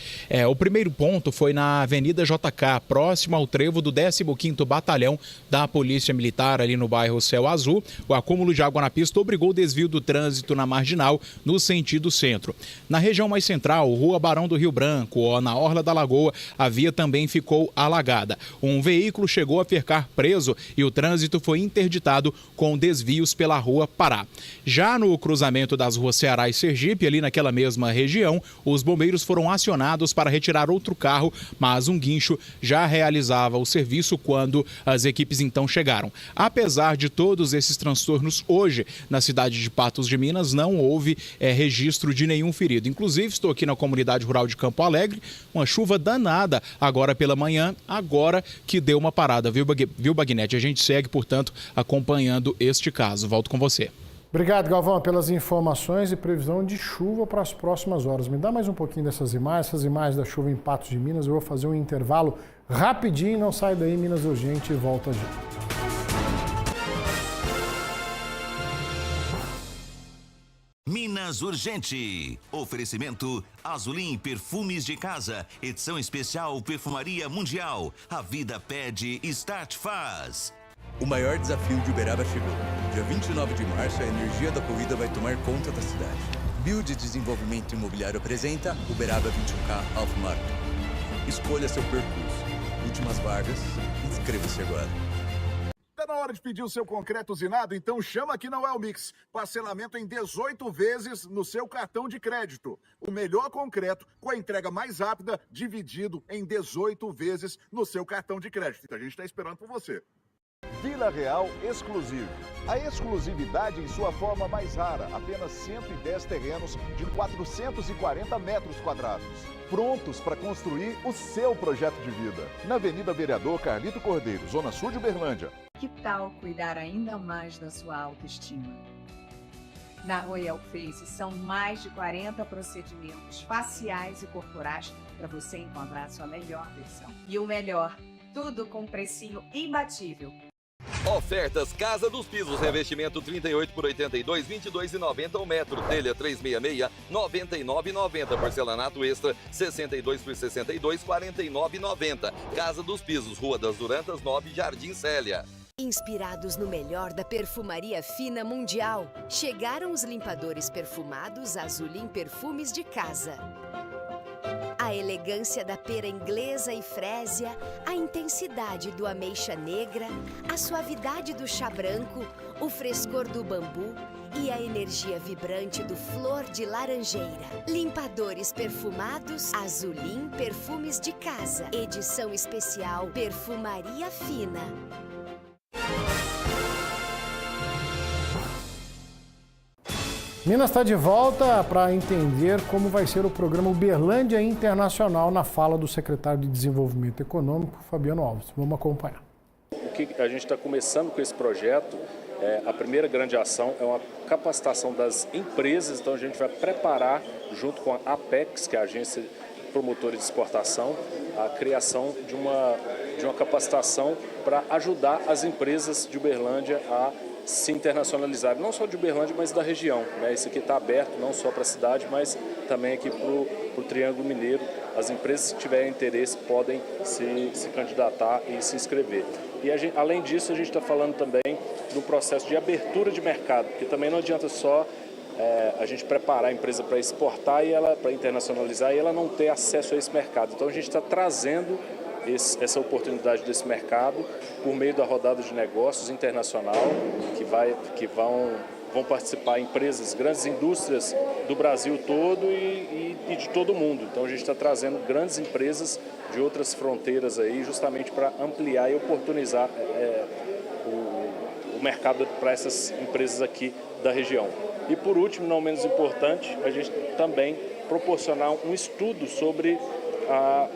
O primeiro ponto foi na Avenida JK, próximo ao trevo do 15º Batalhão da Polícia Militar, ali no bairro Céu Azul. O acúmulo de água na pista obrigou o desvio do trânsito na Marginal, no sentido centro. Na região mais central, Rua Barão do Rio Branco, na Orla da Lagoa, a via também ficou alagada. Um veículo chegou a ficar preso e o trânsito foi interditado com desvios pela Rua Pará. Já no cruzamento das ruas Ceará e Sergipe, ali naquela mesma região, os bombeiros foram acionados para retirar outro carro, mas um guincho já realizava o serviço quando as equipes então chegaram. Apesar de todos esses transtornos, hoje, na cidade de Patos de Minas, não houve registro de nenhum ferido. Inclusive, estou aqui na comunidade rural de Campo Alegre, uma chuva danada agora pela manhã, agora que deu uma parada, viu, Bagnete? A gente segue, portanto, acompanhando este caso. Volto com você. Obrigado, Galvão, pelas informações e previsão de chuva para as próximas horas. Me dá mais um pouquinho dessas imagens da chuva em Patos de Minas. Eu vou fazer um intervalo rapidinho, não sai daí, Minas Urgente, e volta já. Minas Urgente. Oferecimento Azulim Perfumes de Casa. Edição especial Perfumaria Mundial. A vida pede, Start faz. O maior desafio de Uberaba chegou. Dia 29 de março, a energia da corrida vai tomar conta da cidade. Build Desenvolvimento Imobiliário apresenta Uberaba 21K Half Marathon. Escolha seu percurso. Últimas vagas. Inscreva-se agora. Está na hora de pedir o seu concreto usinado? Então chama aqui na Wellmix. Parcelamento em 18 vezes no seu cartão de crédito. O melhor concreto com a entrega mais rápida, dividido em 18 vezes no seu cartão de crédito. A gente está esperando por você. Vila Real Exclusivo. A exclusividade em sua forma mais rara. Apenas 110 terrenos de 440 metros quadrados. Prontos para construir o seu projeto de vida. Na Avenida Vereador Carlito Cordeiro, Zona Sul de Uberlândia. Que tal cuidar ainda mais da sua autoestima? Na Royal Face são mais de 40 procedimentos faciais e corporais para você encontrar a sua melhor versão. E o melhor, tudo com precinho imbatível. Ofertas Casa dos Pisos, revestimento 38 por 82, 22,90 o metro. Telha 366, 99,90. Porcelanato extra 62 por 62, 49,90. Casa dos Pisos, Rua das Durantas 9, Jardim Célia. Inspirados no melhor da perfumaria fina mundial, chegaram os limpadores perfumados Azulim Perfumes de Casa. A elegância da pera inglesa e frésia, a intensidade do ameixa negra, a suavidade do chá branco, o frescor do bambu e a energia vibrante do flor de laranjeira. Limpadores perfumados Azulim Perfumes de Casa. Edição especial Perfumaria Fina. Minas está de volta para entender como vai ser o programa Uberlândia Internacional na fala do secretário de Desenvolvimento Econômico, Fabiano Alves. Vamos acompanhar. O que a gente está começando com esse projeto, a primeira grande ação é uma capacitação das empresas, então a gente vai preparar, junto com a Apex, que é a Agência Promotora de Exportação, a criação de uma capacitação para ajudar as empresas de Uberlândia a se internacionalizar, não só de Uberlândia, mas da região. Isso aqui está aberto não só para a cidade, mas também aqui para o Triângulo Mineiro. As empresas que tiverem interesse podem se candidatar e se inscrever. E além disso, a gente está falando também do processo de abertura de mercado, porque também não adianta só a gente preparar a empresa para exportar e para internacionalizar e ela não ter acesso a esse mercado. Então a gente está trazendo essa oportunidade desse mercado por meio da rodada de negócios internacional que vão participar empresas, grandes indústrias do Brasil todo e de todo o mundo. Então a gente está trazendo grandes empresas de outras fronteiras aí justamente para ampliar e oportunizar o mercado para essas empresas aqui da região. E por último, não menos importante, a gente também proporcionar um estudo sobre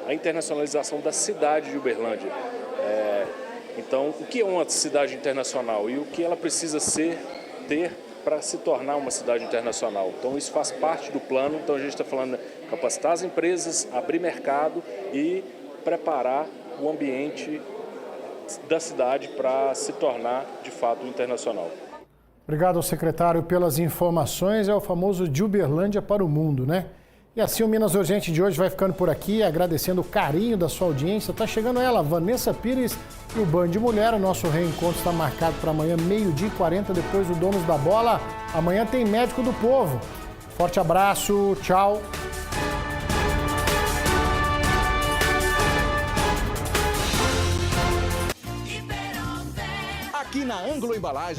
a internacionalização da cidade de Uberlândia. Então, o que é uma cidade internacional e o que ela precisa ter para se tornar uma cidade internacional? Então, isso faz parte do plano. Então, a gente está falando de capacitar as empresas, abrir mercado e preparar o ambiente da cidade para se tornar, de fato, internacional. Obrigado ao secretário pelas informações. É o famoso de Uberlândia para o mundo, né? E assim o Minas Urgente de hoje vai ficando por aqui, agradecendo o carinho da sua audiência. Tá chegando ela, Vanessa Pires e o Band Mulher. O nosso reencontro está marcado para amanhã, 12h40, depois do Donos da Bola. Amanhã tem Médico do Povo. Forte abraço, tchau. Aqui na Ângulo Embalagens